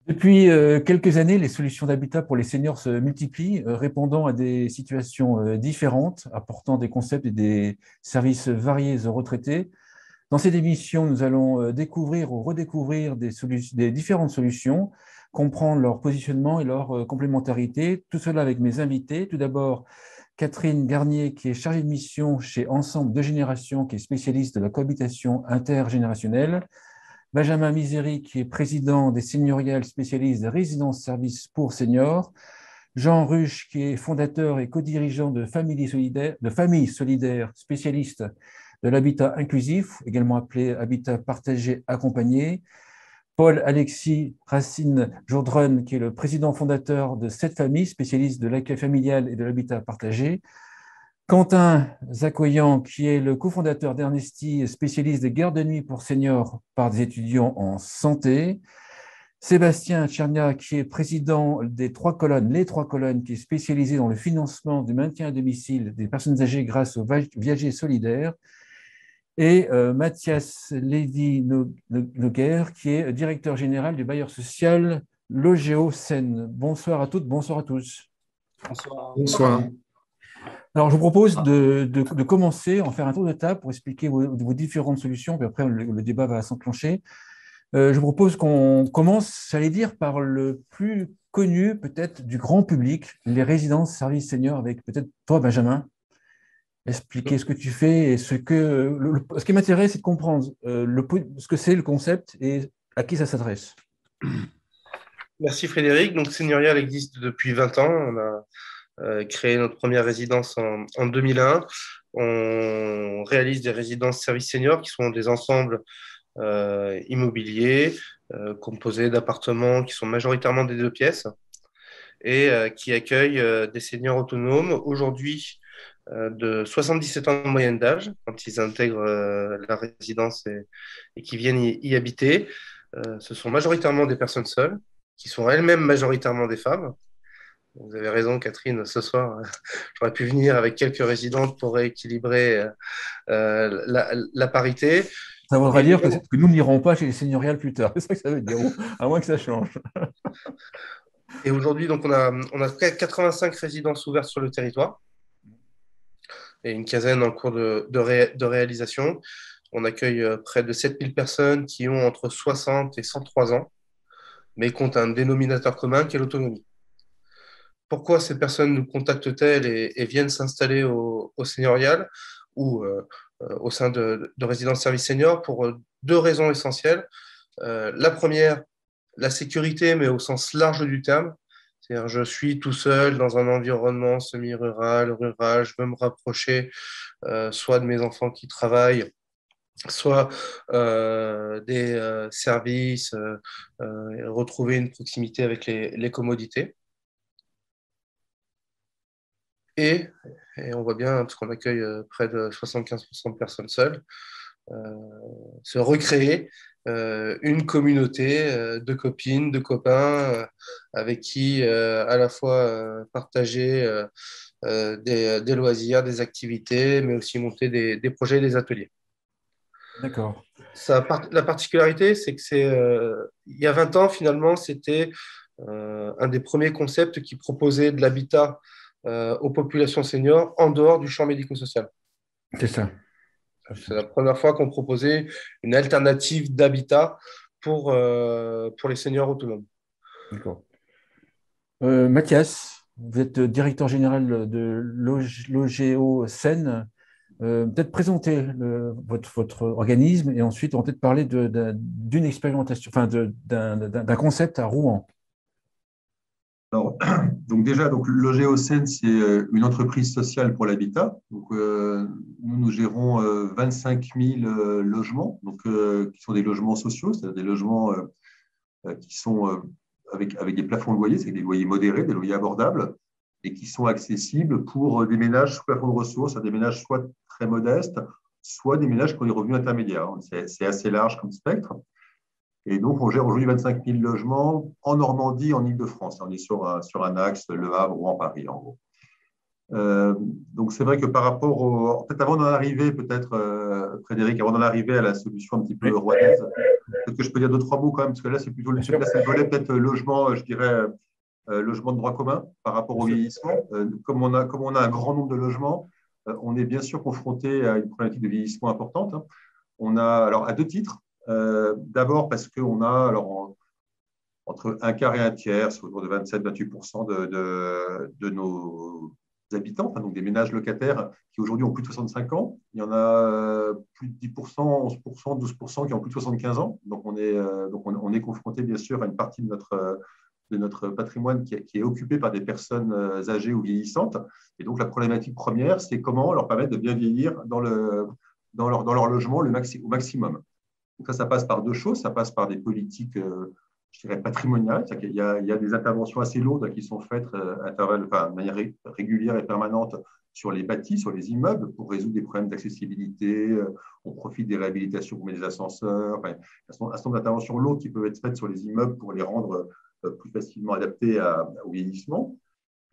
Depuis quelques années, les solutions d'habitat pour les seniors se multiplient, répondant à des situations différentes, apportant des concepts et des services variés aux retraités. Dans cette émission, nous allons découvrir ou redécouvrir des différentes solutions, comprendre leur positionnement et leur complémentarité. Tout cela avec mes invités. Tout d'abord, Catherine Garnier, qui est chargée de mission chez Ensemble de Génération, qui est spécialiste de la cohabitation intergénérationnelle. Benjamin Misery, qui est président des seigneuriales spécialistes des résidences-services pour seniors. Jean Ruche, qui est fondateur et co-dirigeant de Familles Solidaires, spécialiste de l'habitat inclusif, également appelé habitat partagé accompagné. Paul-Alexis Racine-Jourdren, qui est le président fondateur de Cette Famille, spécialiste de l'accueil familial et de l'habitat partagé. Quentin Zakoyan, qui est le cofondateur d'Ernesti, spécialiste des gardes de nuit pour seniors par des étudiants en santé. Sébastien Tchernia, qui est président des Trois Colonnes, les Trois Colonnes, qui est spécialisé dans le financement du maintien à domicile des personnes âgées grâce au viager solidaire. Et Mathias Lévy-Noguer, qui est directeur général du bailleur social Logéo Seine. Bonsoir à toutes, bonsoir à tous. Bonsoir. Bonsoir. Alors, je vous propose de commencer, en faire un tour de table pour expliquer vos différentes solutions, puis après, le débat va s'enclencher. Je vous propose qu'on commence, j'allais dire, par le plus connu, peut-être, du grand public, les résidences services seniors, avec peut-être toi, Benjamin, expliquer ce que tu fais et ce qui m'intéresse, c'est de comprendre ce que c'est le concept et à qui ça s'adresse. Merci Frédéric. Donc Seigneurial existe depuis 20 ans. On a créé notre première résidence en 2001. On réalise des résidences services seniors qui sont des ensembles immobiliers composés d'appartements qui sont majoritairement des deux pièces et qui accueillent des seniors autonomes. Aujourd'hui, de 77 ans de moyenne d'âge quand ils intègrent la résidence et qui viennent y habiter. Ce sont majoritairement des personnes seules, qui sont elles-mêmes majoritairement des femmes. Vous avez raison, Catherine, ce soir, j'aurais pu venir avec quelques résidentes pour rééquilibrer la parité. Ça voudra Et dire que nous n'irons pas chez les seigneuriales plus tard. C'est ça que ça veut dire, à moins que ça change. et aujourd'hui, donc, on a 85 résidences ouvertes sur le territoire et une quinzaine en cours de réalisation. On accueille près de 7000 personnes qui ont entre 60 et 103 ans, mais comptent un dénominateur commun qui est l'autonomie. Pourquoi ces personnes nous contactent-elles et viennent s'installer au seigneurial ou au sein de résidences services seniors pour deux raisons essentielles. La première, la sécurité, mais au sens large du terme. C'est-à-dire, je suis tout seul dans un environnement semi-rural, rural, je veux me rapprocher soit de mes enfants qui travaillent, soit des services, retrouver une proximité avec les commodités. Et, et on voit bien, parce qu'on accueille près de 75% de personnes seules, euh, se recréer une communauté de copines, de copains avec qui à la fois partager des loisirs, des activités, mais aussi monter des projets et des ateliers. D'accord. La particularité, c'est que il y a 20 ans, finalement, c'était un des premiers concepts qui proposait de l'habitat aux populations seniors en dehors du champ médico-social. C'est ça. C'est la première fois qu'on proposait une alternative d'habitat pour les seniors autonomes. D'accord. Mathias, vous êtes directeur général de Logéo Seine. Peut-être présenter votre organisme et ensuite on va peut-être parler d'une expérimentation, enfin d'un concept à Rouen. Alors, donc déjà, le Géocène, c'est une entreprise sociale pour l'habitat. Donc, nous gérons 25 000 logements, qui sont des logements sociaux, c'est-à-dire des logements qui sont avec des plafonds de loyer, c'est des loyers modérés, des loyers abordables, et qui sont accessibles pour des ménages sous plafond de ressources, des ménages soit très modestes, soit des ménages qui ont des revenus intermédiaires. C'est assez large comme spectre. Et donc, on gère aujourd'hui 25 000 logements en Normandie, en Île-de-France. On est sur un axe, Le Havre, Rouen, Paris, en gros. Donc, c'est vrai que par rapport peut-être avant d'en arriver, Frédéric, avant d'en arriver à la solution un petit peu rouennaise, peut-être que je peux dire deux, trois mots quand même, parce que là, c'est plutôt c'est le volet peut-être logement, je dirais, logement de droit commun par rapport au vieillissement. Comme on a un grand nombre de logements, on est bien sûr confronté à une problématique de vieillissement importante. Hein. On a, alors, à deux titres. D'abord, parce qu'on a, alors, entre un quart et un tiers, c'est autour de 27-28% de nos habitants, enfin, donc des ménages locataires qui aujourd'hui ont plus de 65 ans. Il y en a plus de 10%, 11%, 12% qui ont plus de 75 ans. Donc, on est confronté, bien sûr, à une partie de notre patrimoine qui est occupé par des personnes âgées ou vieillissantes. Et donc, la problématique première, c'est comment leur permettre de bien vieillir dans leur logement au maximum. Donc ça passe par deux choses. Ça passe par des politiques, je dirais, patrimoniales. Il y a des interventions assez lourdes qui sont faites de manière régulière et permanente sur les bâtis, sur les immeubles, pour résoudre des problèmes d'accessibilité. On profite des réhabilitations pour mettre des ascenseurs. Enfin, un certain nombre d'interventions lourdes qui peuvent être faites sur les immeubles pour les rendre plus facilement adaptés au vieillissement.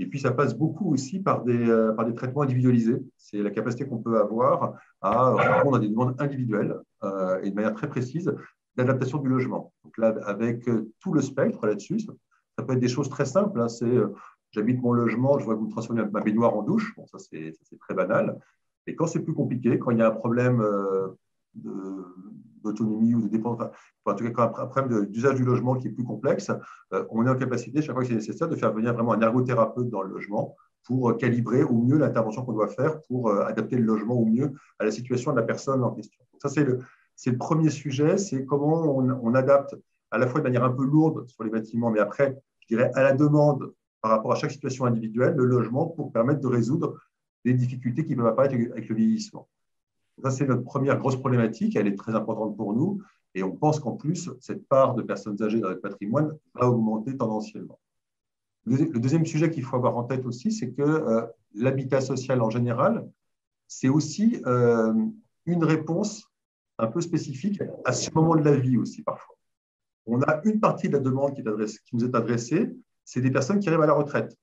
Et puis, ça passe beaucoup aussi par des traitements individualisés. C'est la capacité qu'on peut avoir à répondre à des demandes individuelles et de manière très précise d'adaptation du logement. Donc là, avec tout le spectre là-dessus, ça peut être des choses très simples. Hein. J'habite mon logement, je vois que vous transformez ma baignoire en douche. Bon, ça, c'est très banal. Et quand c'est plus compliqué, quand il y a un problème d'autonomie ou de dépendance, en tout cas, quand un problème d'usage du logement qui est plus complexe, on est en capacité, chaque fois que c'est nécessaire, de faire venir vraiment un ergothérapeute dans le logement pour calibrer au mieux l'intervention qu'on doit faire pour adapter le logement au mieux à la situation de la personne en question. Donc ça, c'est le premier sujet, c'est comment on adapte à la fois de manière un peu lourde sur les bâtiments, mais après, je dirais, à la demande par rapport à chaque situation individuelle, le logement pour permettre de résoudre des difficultés qui peuvent apparaître avec le vieillissement. Ça, c'est notre première grosse problématique. Elle est très importante pour nous. Et on pense qu'en plus, cette part de personnes âgées dans le patrimoine va augmenter tendanciellement. Le deuxième sujet qu'il faut avoir en tête aussi, c'est que l'habitat social en général, c'est aussi une réponse un peu spécifique à ce moment de la vie aussi parfois. On a une partie de la demande qui nous est adressée, c'est des personnes qui arrivent à la retraite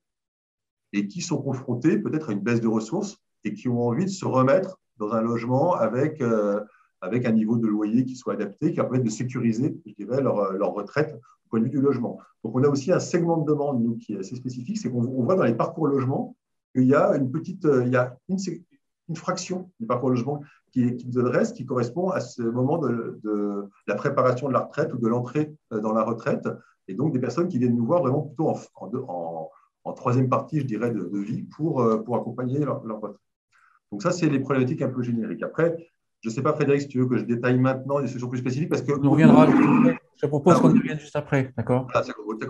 et qui sont confrontées peut-être à une baisse de ressources et qui ont envie de se remettre dans un logement avec un niveau de loyer qui soit adapté, qui va permettre de sécuriser, je dirais, leur retraite au point de vue du logement. Donc, on a aussi un segment de demande, nous, qui est assez spécifique, c'est qu'on voit dans les parcours logement qu'il y a une fraction du parcours logement qui nous adresse, qui correspond à ce moment de la préparation de la retraite ou de l'entrée dans la retraite, et donc des personnes qui viennent nous voir vraiment plutôt en troisième partie, je dirais, de vie pour accompagner leur retraite. Donc ça, c'est les problématiques un peu génériques. Après, je ne sais pas, Frédéric, si tu veux que je détaille maintenant des solutions plus spécifiques, parce que… On reviendra. Je propose qu'on y revienne juste après, d'accord ?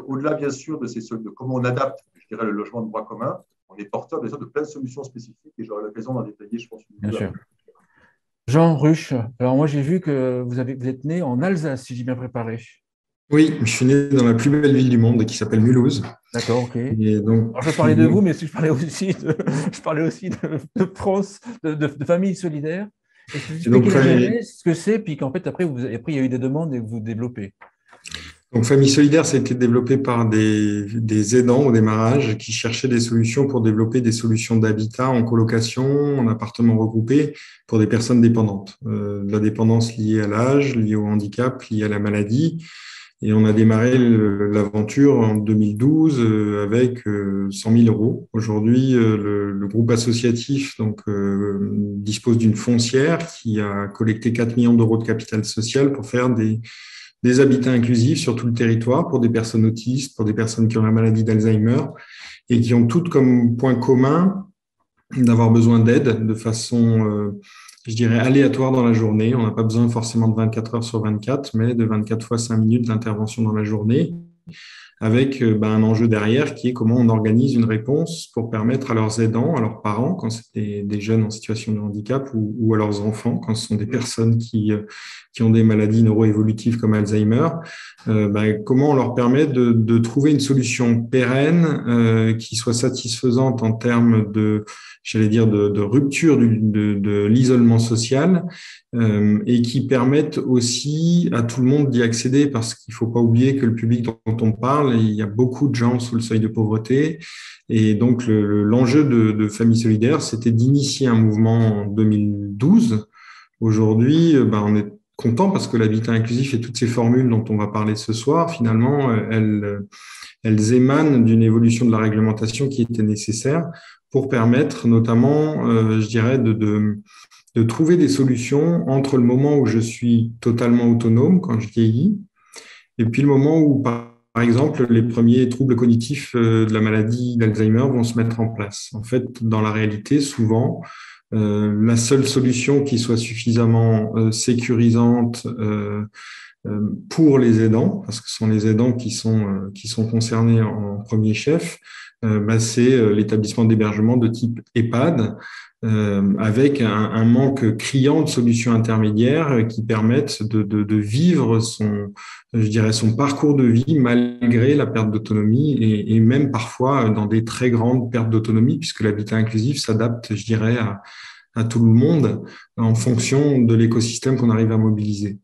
Au-delà, bien sûr, de comment on adapte, je dirais, le logement de droit commun, on est porteur, bien sûr, de plein de solutions spécifiques, et j'aurai l'occasion d'en détailler, je pense. Bien sûr. Jean Ruche, alors moi, j'ai vu que vous êtes né en Alsace, si j'ai bien préparé. Oui, je suis né dans la plus belle ville du monde qui s'appelle Mulhouse. D'accord, ok. Et donc, alors, je parlais de vous, mais je parlais aussi de France, de famille solidaire. Est-ce que vous expliquez ce que c'est, puis qu'en fait, après, il y a eu des demandes et vous développez. Donc, Famille Solidaire, ça a été développé par des aidants au démarrage qui cherchaient des solutions pour développer des solutions d'habitat en colocation, en appartements regroupés pour des personnes dépendantes. De la dépendance liée à l'âge, liée au handicap, liée à la maladie. Et on a démarré l'aventure en 2012 avec 100 000 euros. Aujourd'hui, le groupe associatif dispose d'une foncière qui a collecté 4 millions d'euros de capital social pour faire des habitats inclusifs sur tout le territoire pour des personnes autistes, pour des personnes qui ont la maladie d'Alzheimer et qui ont toutes comme point commun d'avoir besoin d'aide de façon… je dirais aléatoire dans la journée. On n'a pas besoin forcément de 24 heures sur 24, mais de 24 fois 5 minutes d'intervention dans la journée, avec un enjeu derrière qui est comment on organise une réponse pour permettre à leurs aidants, à leurs parents, quand c'est des jeunes en situation de handicap, ou à leurs enfants, quand ce sont des personnes qui ont des maladies neuroévolutives comme Alzheimer, comment on leur permet de trouver une solution pérenne qui soit satisfaisante en termes de rupture de l'isolement social et qui permettent aussi à tout le monde d'y accéder, parce qu'il ne faut pas oublier que le public dont on parle parle, il y a beaucoup de gens sous le seuil de pauvreté. Et donc, l'enjeu de Famille Solidaire, c'était d'initier un mouvement en 2012. Aujourd'hui, on est content parce que l'habitat inclusif et toutes ces formules dont on va parler ce soir, finalement, elles émanent d'une évolution de la réglementation qui était nécessaire pour permettre notamment, je dirais, de trouver des solutions entre le moment où je suis totalement autonome quand je vieillis et puis le moment où, par exemple, les premiers troubles cognitifs de la maladie d'Alzheimer vont se mettre en place. En fait, dans la réalité, souvent, la seule solution qui soit suffisamment sécurisante pour les aidants, parce que ce sont les aidants qui sont concernés en premier chef, c'est l'établissement d'hébergement de type EHPAD, avec un manque criant de solutions intermédiaires qui permettent de vivre son parcours de vie malgré la perte d'autonomie et même parfois dans des très grandes pertes d'autonomie, puisque l'habitat inclusif s'adapte, je dirais, à tout le monde en fonction de l'écosystème qu'on arrive à mobiliser.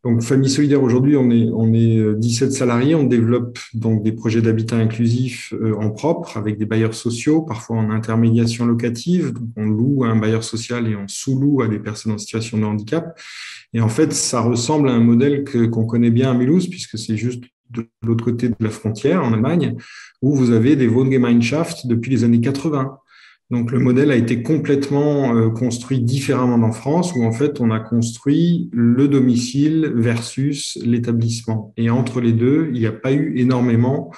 Donc, Famille Solidaire, aujourd'hui, on est 17 salariés. On développe donc des projets d'habitat inclusif en propre avec des bailleurs sociaux, parfois en intermédiation locative. Donc, on loue à un bailleur social et on sous-loue à des personnes en situation de handicap. Et en fait, ça ressemble à un modèle qu'on connaît bien à Mulhouse, puisque c'est juste de l'autre côté de la frontière, en Allemagne, où vous avez des Wohngemeinschaft depuis les années 80. Donc, le modèle a été complètement construit différemment en France, où en fait, on a construit le domicile versus l'établissement. Et entre les deux, il n'y a pas eu énormément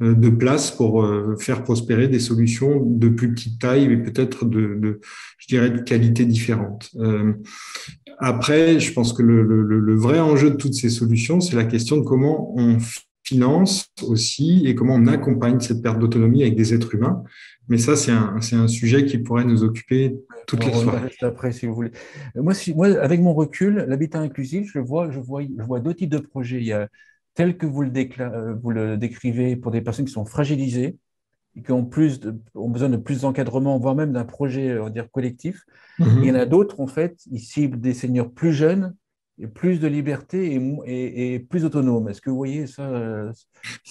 de place pour faire prospérer des solutions de plus petite taille, mais peut-être je dirais, de qualité différente. Après, je pense que le vrai enjeu de toutes ces solutions, c'est la question de comment on finance aussi et comment on accompagne cette perte d'autonomie avec des êtres humains. Mais ça, c'est un sujet qui pourrait nous occuper toute la soirée. Après, si vous voulez. Moi, avec mon recul, l'habitat inclusif, je vois deux types de projets. Il y a tel que vous le décrivez pour des personnes qui sont fragilisées et qui ont besoin de plus d'encadrement, voire même d'un projet, on va dire, collectif. Et il y en a d'autres, en fait, ils ciblent des seniors plus jeunes et plus de liberté et plus autonomes. Est-ce que vous voyez ça?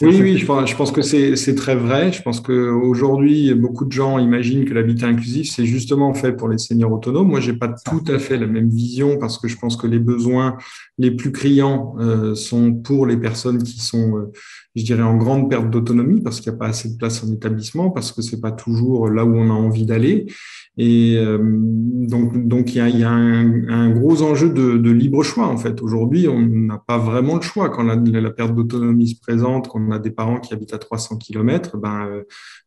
Oui, je pense que c'est très vrai. Je pense qu'aujourd'hui, beaucoup de gens imaginent que l'habitat inclusif, c'est justement fait pour les seniors autonomes. Moi, j'ai pas tout à fait la même vision parce que je pense que les besoins les plus criants sont pour les personnes qui sont, je dirais, en grande perte d'autonomie parce qu'il n'y a pas assez de place en établissement, parce que c'est pas toujours là où on a envie d'aller. Et donc il y a un gros enjeu de libre choix en fait. Aujourd'hui, on n'a pas vraiment le choix quand la perte d'autonomie se présente, quand on a des parents qui habitent à 300 km,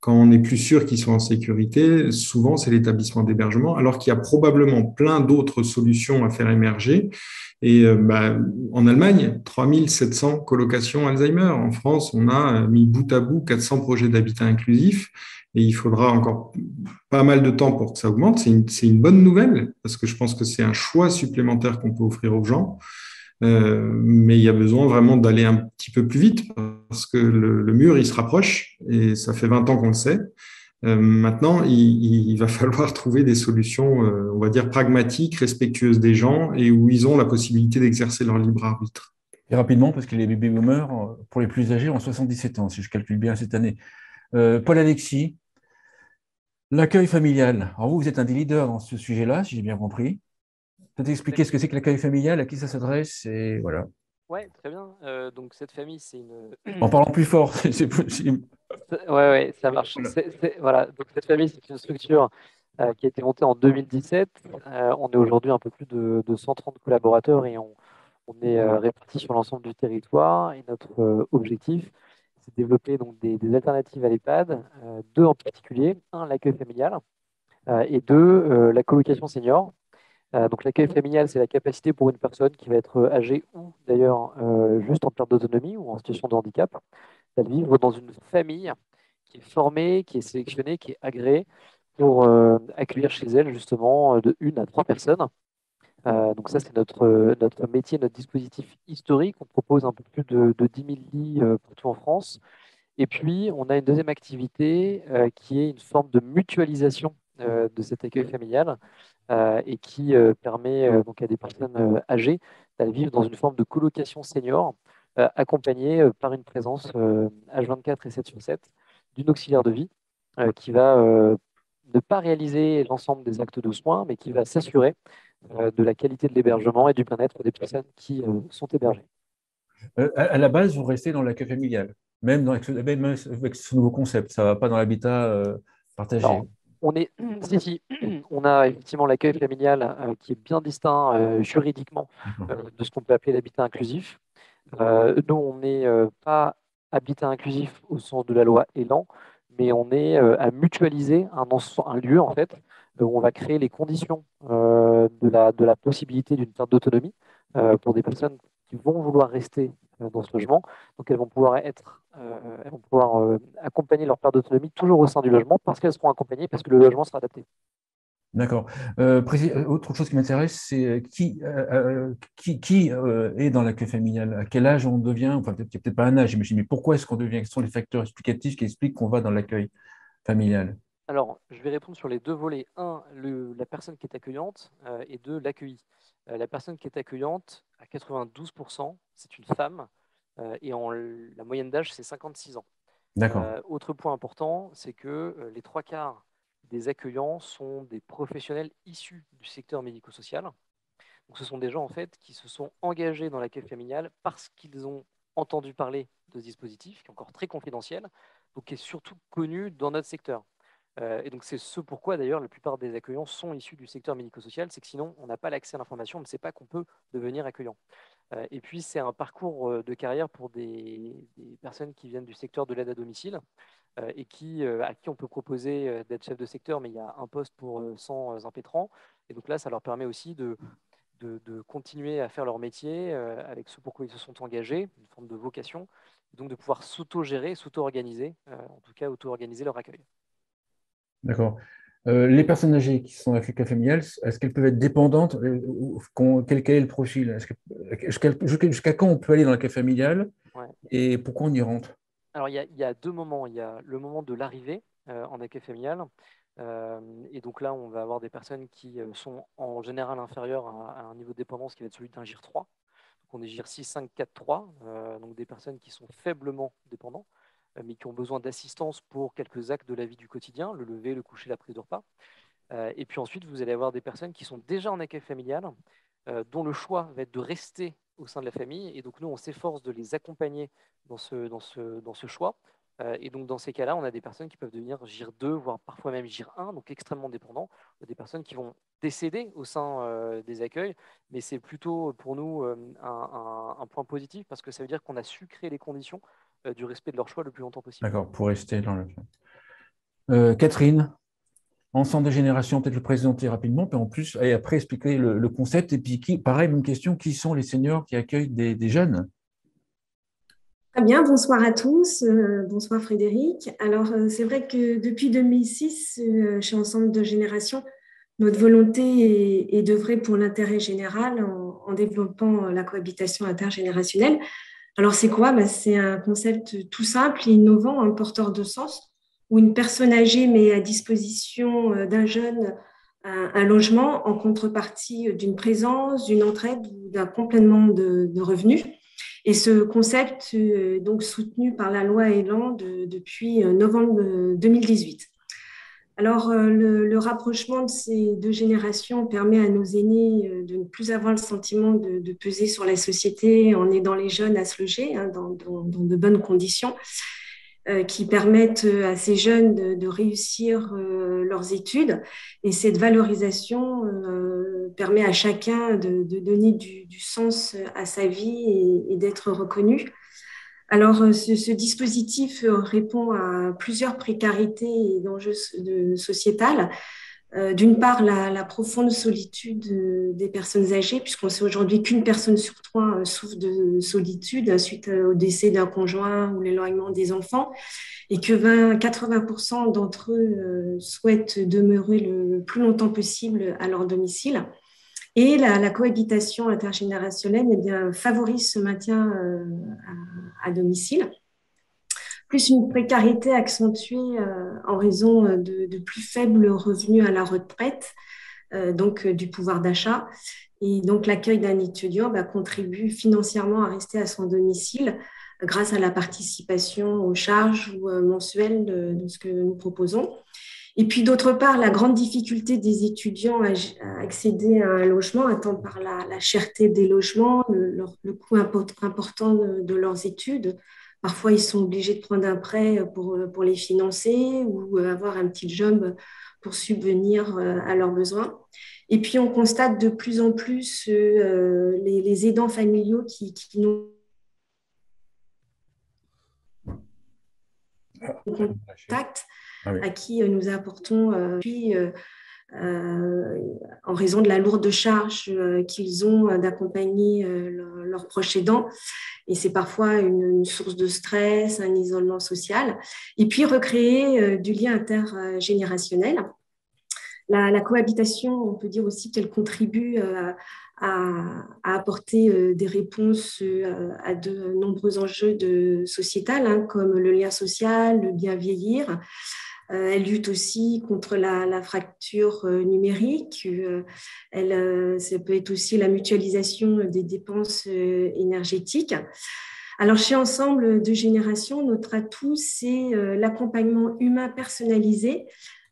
quand on n'est plus sûr qu'ils sont en sécurité, souvent c'est l'établissement d'hébergement, alors qu'il y a probablement plein d'autres solutions à faire émerger. Et en Allemagne, 3700 colocations Alzheimer. En France, on a mis bout à bout 400 projets d'habitat inclusif. Et il faudra encore pas mal de temps pour que ça augmente. C'est une bonne nouvelle parce que je pense que c'est un choix supplémentaire qu'on peut offrir aux gens. Mais il y a besoin vraiment d'aller un petit peu plus vite parce que le mur, il se rapproche et ça fait 20 ans qu'on le sait. Maintenant, il va falloir trouver des solutions, on va dire, pragmatiques, respectueuses des gens et où ils ont la possibilité d'exercer leur libre arbitre. Et rapidement, parce que les baby boomers, pour les plus âgés, ont 77 ans, si je calcule bien cette année. Paul-Alexis, l'accueil familial. Alors vous êtes un des leaders dans ce sujet-là, si j'ai bien compris. Peut-être expliquer ce que c'est que l'accueil familial, à qui ça s'adresse, et voilà. Oui, très bien. Donc cette famille, c'est une. En parlant plus fort, c'est possible. Ouais, ça marche. Voilà. Donc cette famille, c'est une structure qui a été montée en 2017. On est aujourd'hui un peu plus de 130 collaborateurs et on est répartis sur l'ensemble du territoire. Et notre objectif, c'est de développer donc des alternatives à l'EHPAD, deux en particulier. Un, l'accueil familial, et deux, la colocation senior. Donc l'accueil familial, c'est la capacité pour une personne qui va être âgée ou d'ailleurs juste en perte d'autonomie ou en situation de handicap, de vivre dans une famille qui est formée, qui est sélectionnée, qui est agréée pour accueillir chez elle justement de 1 à 3 personnes. Donc ça, c'est notre métier, notre dispositif historique. On propose un peu plus de 10 000 lits partout en France. Et puis, on a une deuxième activité qui est une forme de mutualisation de cet accueil familial et qui permet donc à des personnes âgées d'aller vivre dans une forme de colocation senior accompagnés par une présence H24 et 7/7 d'une auxiliaire de vie qui va ne pas réaliser l'ensemble des actes de soins, mais qui va s'assurer de la qualité de l'hébergement et du bien-être des personnes qui sont hébergées. À la base, vous restez dans l'accueil familial, même avec ce nouveau concept. Ça ne va pas dans l'habitat partagé. Alors, si, on a effectivement l'accueil familial qui est bien distinct juridiquement de ce qu'on peut appeler l'habitat inclusif. Nous, on n'est pas habitat inclusif au sens de la loi Elan, mais on est à mutualiser un lieu, en fait, où on va créer les conditions de la possibilité d'une perte d'autonomie pour des personnes qui vont vouloir rester dans ce logement. Donc, elles vont pouvoir accompagner leur perte d'autonomie toujours au sein du logement parce qu'elles seront accompagnées, parce que le logement sera adapté. D'accord. Autre chose qui m'intéresse, c'est qui est dans l'accueil familial? À quel âge on devient? Enfin, peut-être qu'il n'y a peut-être pas un âge, j'imagine, mais pourquoi est-ce qu'on devient? Quels sont les facteurs explicatifs qui expliquent qu'on va dans l'accueil familial? Alors, je vais répondre sur les deux volets. Un, la personne qui est accueillante et deux, l'accueilli. La personne qui est accueillante, à 92%, c'est une femme et la moyenne d'âge, c'est 56 ans. D'accord. Autre point important, c'est que les trois quarts des accueillants sont des professionnels issus du secteur médico-social. Donc, ce sont des gens en fait qui se sont engagés dans l'accueil familial parce qu'ils ont entendu parler de ce dispositif, qui est encore très confidentiel, donc qui est surtout connu dans notre secteur. Et donc c'est ce pourquoi d'ailleurs la plupart des accueillants sont issus du secteur médico-social, c'est que sinon on n'a pas l'accès à l'information, on ne sait pas qu'on peut devenir accueillant. Et puis c'est un parcours de carrière pour des personnes qui viennent du secteur de l'aide à domicile et à qui on peut proposer d'être chef de secteur, mais il y a un poste pour 100 impétrants. Et donc là, ça leur permet aussi de continuer à faire leur métier avec ce pourquoi ils se sont engagés, une forme de vocation, et donc de pouvoir s'auto-gérer, s'auto-organiser, en tout cas auto-organiser leur accueil. D'accord. Les personnes âgées qui sont avec l'accueil familial, est-ce qu'elles peuvent être dépendantes? Quel est le profil? Jusqu'à quand on peut aller dans l'accueil familial? Ouais. Et pourquoi on y rentre? Alors, il y a deux moments. Il y a le moment de l'arrivée en accueil familial. Et donc là, on va avoir des personnes qui sont en général inférieures à un niveau de dépendance qui va être celui d'un GIR 3. Donc, on est GIR 6, 5, 4, 3. Donc des personnes qui sont faiblement dépendants, mais qui ont besoin d'assistance pour quelques actes de la vie du quotidien, le lever, le coucher, la prise de repas. Et puis ensuite, vous allez avoir des personnes qui sont déjà en accueil familial, dont le choix va être de rester au sein de la famille. Et donc nous, on s'efforce de les accompagner dans ce choix. Et donc dans ces cas-là, on a des personnes qui peuvent devenir GIR 2, voire parfois même GIR 1, donc extrêmement dépendants. Des personnes qui vont décéder au sein des accueils, mais c'est plutôt pour nous un point positif parce que ça veut dire qu'on a su créer les conditions du respect de leur choix le plus longtemps possible. D'accord, pour rester dans le... Catherine, ensemble de générations, peut-être le présenter rapidement, puis en plus, et après expliquer le concept. Et puis, pareil, même question, qui sont les seniors qui accueillent des jeunes? Très bien, bonsoir à tous. Bonsoir Frédéric. Alors, c'est vrai que depuis 2006, chez Ensemble de Génération, notre volonté est d'œuvrer pour l'intérêt général en développant la cohabitation intergénérationnelle. Alors, c'est quoi? C'est un concept tout simple et innovant, un porteur de sens, où une personne âgée met à disposition d'un jeune un logement en contrepartie d'une présence, d'une entraide ou d'un complément de revenus. Et ce concept est donc soutenu par la loi Elan depuis novembre 2018. Alors, le rapprochement de ces deux générations permet à nos aînés de ne plus avoir le sentiment de peser sur la société en aidant les jeunes à se loger dans de bonnes conditions, qui permettent à ces jeunes de réussir leurs études. Et cette valorisation permet à chacun de donner du sens à sa vie et d'être reconnu. Alors, ce dispositif répond à plusieurs précarités et enjeux sociétals. D'une part, la profonde solitude des personnes âgées, puisqu'on sait aujourd'hui qu'une personne sur trois souffre de solitude suite au décès d'un conjoint ou l'éloignement des enfants, et que 80% d'entre eux souhaitent demeurer le plus longtemps possible à leur domicile. Et la cohabitation intergénérationnelle favorise ce maintien à domicile, plus une précarité accentuée en raison de plus faibles revenus à la retraite, donc du pouvoir d'achat. Et donc l'accueil d'un étudiant contribue financièrement à rester à son domicile grâce à la participation aux charges mensuelles de ce que nous proposons. Et puis d'autre part, la grande difficulté des étudiants à accéder à un logement attend par la cherté des logements, le coût important de leurs études. Parfois, ils sont obligés de prendre un prêt pour les financer ou avoir un petit job pour subvenir à leurs besoins. Et puis, on constate de plus en plus les aidants familiaux qui nous contactent, à qui nous apportons en raison de la lourde charge qu'ils ont d'accompagner leurs proches aidants. Et c'est parfois une source de stress, un isolement social. Et puis, recréer du lien intergénérationnel. La cohabitation, on peut dire aussi qu'elle contribue à apporter des réponses à de nombreux enjeux sociétals, comme le lien social, le bien vieillir. Elle lutte aussi contre la fracture numérique. Ça peut être aussi la mutualisation des dépenses énergétiques. Alors, chez Ensemble de Génération, notre atout, c'est l'accompagnement humain personnalisé.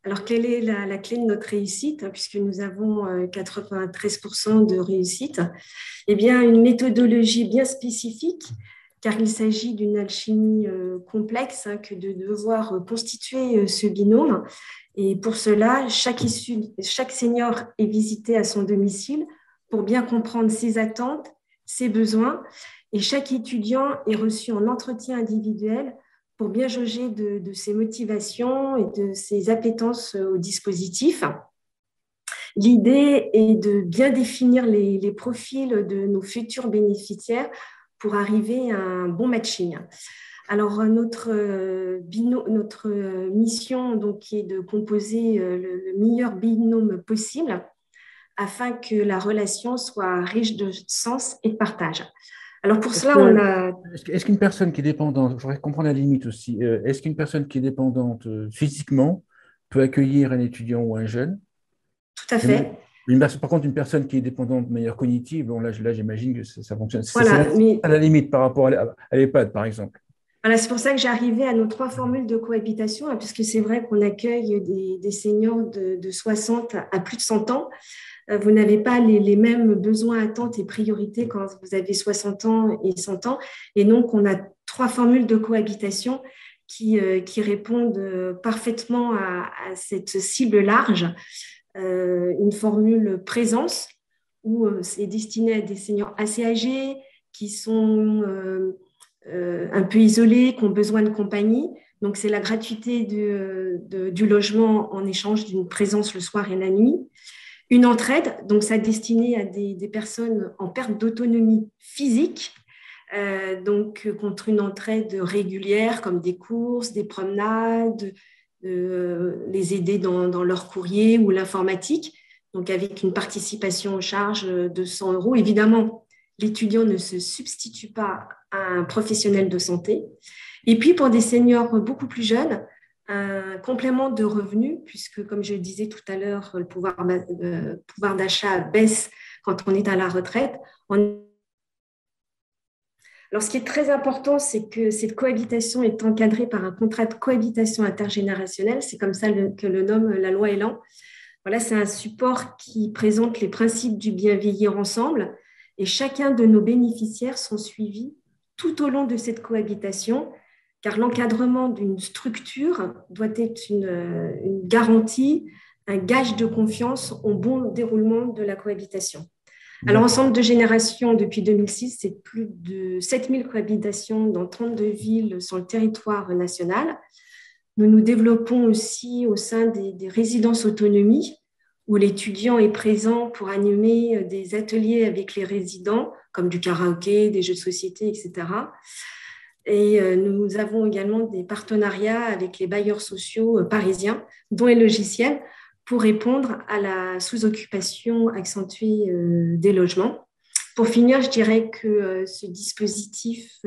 Alors, quelle est la clé de notre réussite, puisque nous avons 93% de réussite? Eh bien, une méthodologie bien spécifique, car il s'agit d'une alchimie complexe que de devoir constituer ce binôme. Et pour cela, chaque senior est visité à son domicile pour bien comprendre ses attentes, ses besoins, et chaque étudiant est reçu en entretien individuel pour bien jauger de ses motivations et de ses appétences au dispositif. L'idée est de bien définir les profils de nos futurs bénéficiaires pour arriver à un bon matching. Alors, notre mission donc, est de composer le meilleur binôme possible afin que la relation soit riche de sens et de partage. Alors, pour cela, on a… Est-ce qu'une personne qui est dépendante, je voudrais comprendre la limite aussi, est-ce qu'une personne qui est dépendante physiquement peut accueillir un étudiant ou un jeune? Tout à fait. Par contre, une personne qui est dépendante de manière cognitive, bon, là j'imagine que ça fonctionne. Voilà, c'est à la limite par rapport à l'EHPAD, par exemple. Voilà, c'est pour ça que j'arrivais à nos 3 formules de cohabitation, puisque c'est vrai qu'on accueille des seniors de 60 à plus de 100 ans. Vous n'avez pas les mêmes besoins, attentes et priorités quand vous avez 60 ans et 100 ans. Et donc, on a 3 formules de cohabitation qui répondent parfaitement à cette cible large. Une formule présence, où c'est destiné à des seniors assez âgés, qui sont un peu isolés, qui ont besoin de compagnie. Donc, c'est la gratuité du logement en échange d'une présence le soir et la nuit. Une entraide, donc ça destinée à des personnes en perte d'autonomie physique, donc contre une entraide régulière comme des courses, des promenades, les aider dans leur courrier ou l'informatique, donc avec une participation aux charges de 100 €. Évidemment, l'étudiant ne se substitue pas à un professionnel de santé. Et puis, pour des seniors beaucoup plus jeunes, un complément de revenus, puisque, comme je le disais tout à l'heure, le pouvoir d'achat baisse quand on est à la retraite. Alors, ce qui est très important, c'est que cette cohabitation est encadrée par un contrat de cohabitation intergénérationnelle. C'est comme ça que le nomme la loi Elan. Voilà, c'est un support qui présente les principes du bien vieillir ensemble, et chacun de nos bénéficiaires sont suivis tout au long de cette cohabitation, car l'encadrement d'une structure doit être une garantie, un gage de confiance au bon déroulement de la cohabitation. Alors, Ensemble de Génération, depuis 2006, c'est plus de 7000 cohabitations dans 32 villes sur le territoire national. Nous nous développons aussi au sein des résidences autonomie, où l'étudiant est présent pour animer des ateliers avec les résidents, comme du karaoké, des jeux de société, etc. Et nous avons également des partenariats avec les bailleurs sociaux parisiens, dont les logiciels, pour répondre à la sous-occupation accentuée des logements. Pour finir, je dirais que ce dispositif,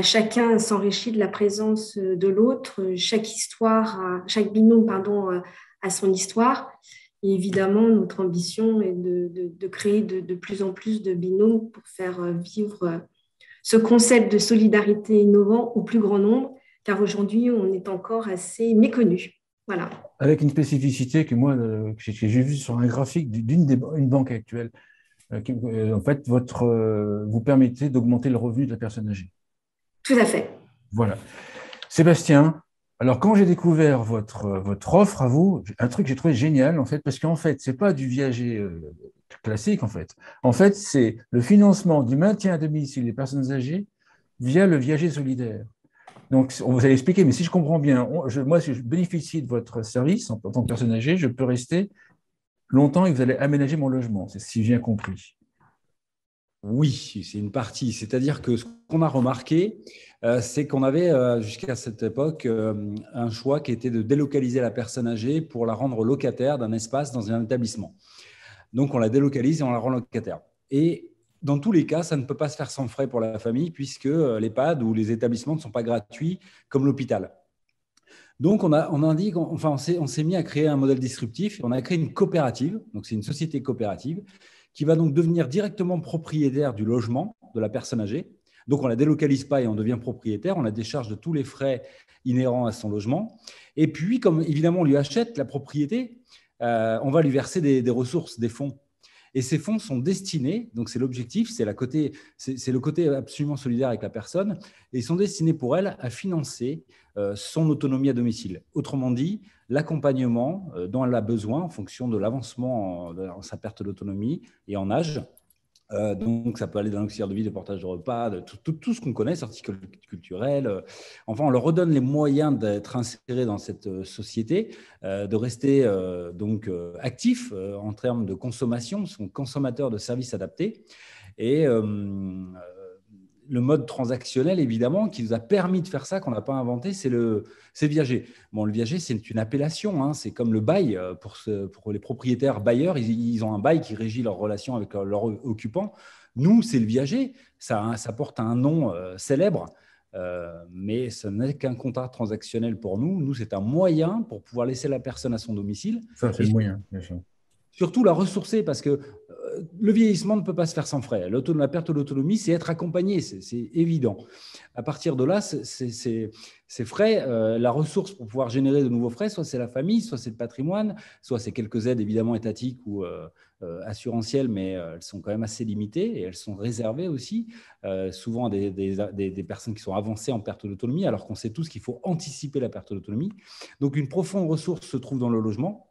chacun s'enrichit de la présence de l'autre, chaque binôme a son histoire. Et évidemment, notre ambition est de créer de plus en plus de binômes pour faire vivre ce concept de solidarité innovant au plus grand nombre, car aujourd'hui, on est encore assez méconnu. Voilà. Avec une spécificité que moi, que j'ai vue sur un graphique une banque actuelle. En fait, vous permettez d'augmenter le revenu de la personne âgée. Tout à fait. Voilà. Sébastien, alors quand j'ai découvert votre offre à vous, un truc que j'ai trouvé génial, en fait, parce qu'en fait, ce n'est pas du viager classique, en fait. En fait, c'est le financement du maintien à domicile des personnes âgées via le viager solidaire. Donc, vous allez expliquer, mais si je comprends bien, moi, si je bénéficie de votre service en tant que personne âgée, je peux rester longtemps et vous allez aménager mon logement, c'est si j'ai bien compris. Oui, c'est une partie. C'est-à-dire que ce qu'on a remarqué, c'est qu'on avait jusqu'à cette époque un choix qui était de délocaliser la personne âgée pour la rendre locataire d'un espace dans un établissement. Donc, on la délocalise et on la rend locataire. Et dans tous les cas, ça ne peut pas se faire sans frais pour la famille puisque l'EHPAD ou les établissements ne sont pas gratuits comme l'hôpital. Donc, on s'est mis à créer un modèle disruptif. On a créé une coopérative. Donc, c'est une société coopérative qui va donc devenir directement propriétaire du logement de la personne âgée. Donc, on ne la délocalise pas et on devient propriétaire. On la décharge de tous les frais inhérents à son logement. Et puis, comme évidemment, on lui achète la propriété, on va lui verser des ressources, des fonds. Et ces fonds sont destinés, donc c'est l'objectif, c'est le côté absolument solidaire avec la personne, et ils sont destinés pour elle à financer son autonomie à domicile. Autrement dit, l'accompagnement dont elle a besoin en fonction de l'avancement de sa perte d'autonomie et en âge. Donc, ça peut aller d'un auxiliaire de vie, de portage de repas, de tout ce qu'on connaît, sortie culturelle. Enfin, on leur redonne les moyens d'être insérés dans cette société, de rester actifs en termes de consommation, ils sont consommateurs de services adaptés. Et le mode transactionnel, évidemment, qui nous a permis de faire ça, qu'on n'a pas inventé, c'est le viager. Bon, le viager, c'est une appellation, hein, c'est comme le bail. Pour les propriétaires bailleurs, ils ont un bail qui régit leur relation avec leur occupant. Nous, c'est le viager. Ça porte un nom célèbre, mais ce n'est qu'un contrat transactionnel pour nous. Nous, c'est un moyen pour pouvoir laisser la personne à son domicile. Ça, c'est le moyen, bien sûr. Surtout la ressourcer, parce que le vieillissement ne peut pas se faire sans frais. La perte d'autonomie, c'est être accompagné, c'est évident. À partir de là, ces frais, la ressource pour pouvoir générer de nouveaux frais, soit c'est la famille, soit c'est le patrimoine, soit c'est quelques aides évidemment étatiques ou assurantielles, mais elles sont quand même assez limitées et elles sont réservées aussi souvent à des personnes qui sont avancées en perte d'autonomie, alors qu'on sait tous qu'il faut anticiper la perte d'autonomie. Donc une profonde ressource se trouve dans le logement.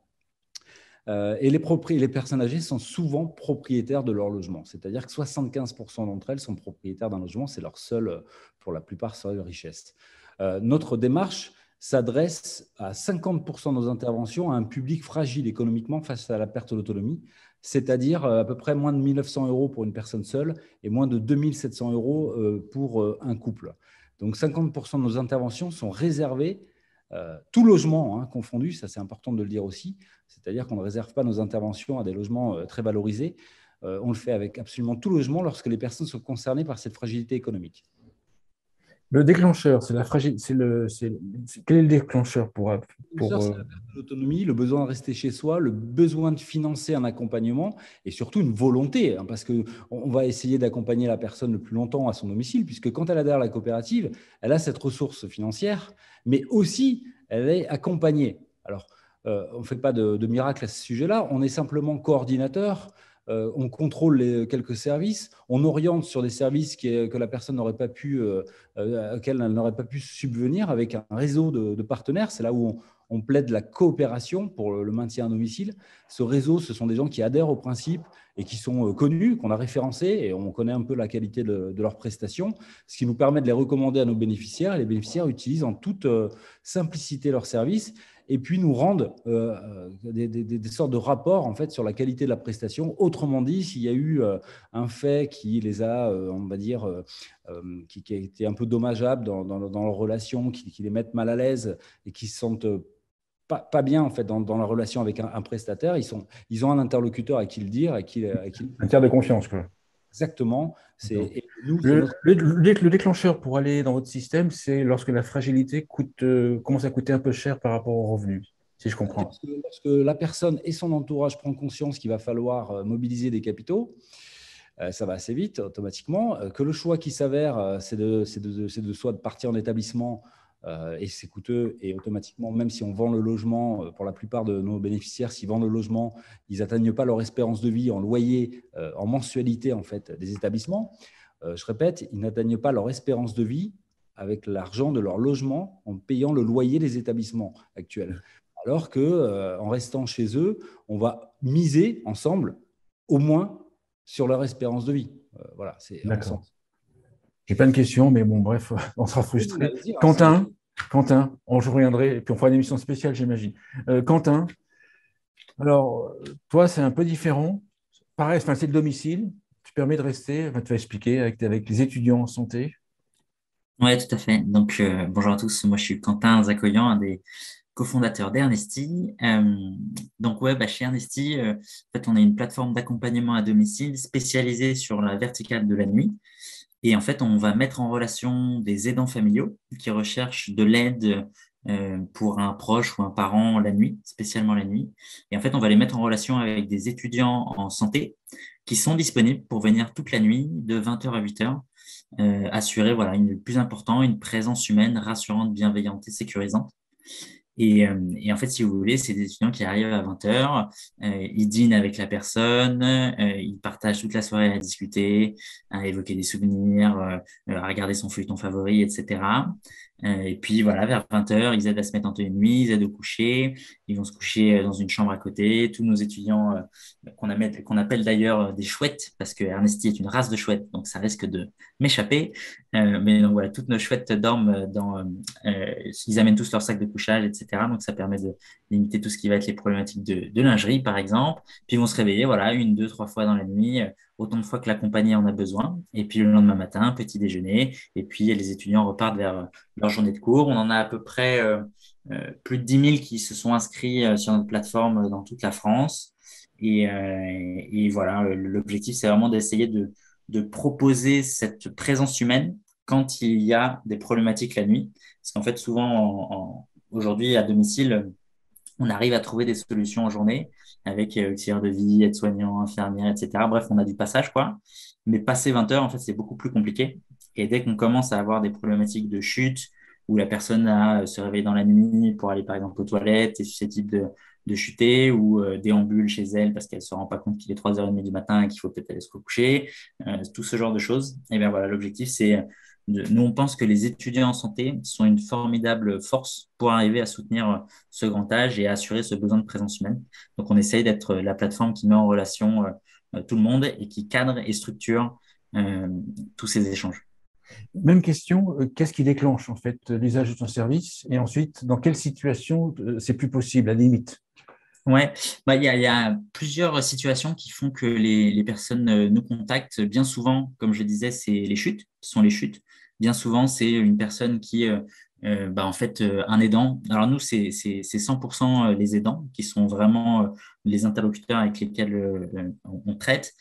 Et les personnes âgées sont souvent propriétaires de leur logement. C'est-à-dire que 75% d'entre elles sont propriétaires d'un logement. C'est leur seule, pour la plupart, seule richesse. Notre démarche s'adresse à 50% de nos interventions à un public fragile économiquement face à la perte d'autonomie, c'est-à-dire à peu près moins de 1 900 € pour une personne seule et moins de 2 700 € pour un couple. Donc 50% de nos interventions sont réservées tout logement confondu, ça c'est important de le dire aussi, c'est-à-dire qu'on ne réserve pas nos interventions à des logements très valorisés, on le fait avec absolument tout logement lorsque les personnes sont concernées par cette fragilité économique. Le déclencheur, quel est le déclencheur pour c'est la perte d'autonomie, le besoin de rester chez soi, le besoin de financer un accompagnement et surtout une volonté, parce qu'on va essayer d'accompagner la personne le plus longtemps à son domicile, puisque quand elle adhère à la coopérative, elle a cette ressource financière, mais aussi elle est accompagnée. Alors, on ne fait pas de miracle à ce sujet-là, on est simplement coordinateur. On contrôle quelques services, on oriente sur des services que la personne n'aurait pas pu, auxquels elle n'aurait pas pu subvenir avec un réseau de partenaires. C'est là où on plaide la coopération pour le maintien à domicile. Ce réseau, ce sont des gens qui adhèrent au principe et qui sont connus, qu'on a référencés et on connaît un peu la qualité de leurs prestations, ce qui nous permet de les recommander à nos bénéficiaires. Et les bénéficiaires utilisent en toute simplicité leurs services et puis nous rendent des sortes de rapports en fait, sur la qualité de la prestation. Autrement dit, s'il y a eu un fait qui les a, on va dire, qui a été un peu dommageable dans leur relation, qui les mettent mal à l'aise et qui se sentent pas bien en fait, dans la relation avec un prestataire, ils ont un interlocuteur à qui le dire. Un tiers de confiance, quoi. Exactement. Le déclencheur pour aller dans votre système, c'est lorsque la fragilité commence à coûter un peu cher par rapport aux revenus. si je comprends. Lorsque la personne et son entourage prennent conscience qu'il va falloir mobiliser des capitaux, ça va assez vite, automatiquement. Que le choix qui s'avère, c'est soit de partir en établissement, et c'est coûteux, et automatiquement, même si on vend le logement, pour la plupart de nos bénéficiaires, s'ils vendent le logement, ils n'atteignent pas leur espérance de vie en loyer, en mensualité en fait, des établissements. Je répète, ils n'atteignent pas leur espérance de vie avec l'argent de leur logement en payant le loyer des établissements actuels. Alors qu'en restant chez eux, on va miser ensemble au moins sur leur espérance de vie. Voilà, c'est mon sens. J'ai plein de questions, mais bon, bref, on sera frustré. Quentin, je reviendrai, et puis on fera une émission spéciale, j'imagine. Quentin, alors, toi, c'est un peu différent. Pareil, c'est le domicile. Tu permets de rester, tu vas expliquer, avec les étudiants en santé. Oui, tout à fait. Donc, bonjour à tous. Moi, je suis Quentin Zakoyan, un des cofondateur d'Ernesti. Donc, chez Ernesti, en fait, on a une plateforme d'accompagnement à domicile spécialisée sur la verticale de la nuit. Et en fait, on va mettre en relation des aidants familiaux qui recherchent de l'aide pour un proche ou un parent la nuit, spécialement la nuit. Et en fait, on va les mettre en relation avec des étudiants en santé qui sont disponibles pour venir toute la nuit de 20h à 8h, assurer, le plus important, une présence humaine rassurante, bienveillante et sécurisante. Et en fait, si vous voulez, c'est des étudiants qui arrivent à 20h, ils dînent avec la personne, ils partagent toute la soirée à discuter, à évoquer des souvenirs, à regarder son feuilleton favori, etc. Et puis voilà, vers 20h, ils aident à se mettre en tenue de nuit, ils aident au coucher, ils vont se coucher dans une chambre à côté. Tous nos étudiants, qu'on appelle d'ailleurs des chouettes, parce que Ernesti est une race de chouettes, donc ça risque de m'échapper. Mais donc voilà, toutes nos chouettes dorment ils amènent tous leur sac de couchage, etc. Donc ça permet de limiter tout ce qui va être les problématiques de lingerie, par exemple. Puis ils vont se réveiller, 1, 2, 3 fois dans la nuit, autant de fois que la compagnie en a besoin. Et puis le lendemain matin, petit déjeuner. Et puis les étudiants repartent vers leur journée de cours. On en a à peu près plus de 10 000 qui se sont inscrits sur notre plateforme dans toute la France. Et voilà, l'objectif, c'est vraiment d'essayer de proposer cette présence humaine quand il y a des problématiques la nuit. Parce qu'en fait, souvent, aujourd'hui, à domicile, on arrive à trouver des solutions en journée avec auxiliaires de vie, aides-soignants, infirmières, etc. Bref, on a du passage, quoi. Mais passer 20h, en fait, c'est beaucoup plus compliqué. Et dès qu'on commence à avoir des problématiques de chute, où la personne se réveille dans la nuit pour aller, par exemple, aux toilettes, est susceptible de chuter, ou déambule chez elle parce qu'elle ne se rend pas compte qu'il est 3h30 du matin et qu'il faut peut-être aller se recoucher, tout ce genre de choses. Et bien voilà, l'objectif, c'est nous, on pense que les étudiants en santé sont une formidable force pour arriver à soutenir ce grand âge et à assurer ce besoin de présence humaine. Donc, on essaye d'être la plateforme qui met en relation tout le monde et qui cadre et structure tous ces échanges. Même question, qu'est-ce qui déclenche en fait l'usage de ton service? Et ensuite, dans quelle situation c'est plus possible, à la limite? Ouais, il y a plusieurs situations qui font que les personnes nous contactent. Bien souvent, comme je disais, c'est les chutes, ce sont les chutes. Bien souvent, c'est une personne qui, un aidant. Alors nous, c'est 100% les aidants qui sont vraiment les interlocuteurs avec lesquels on traite.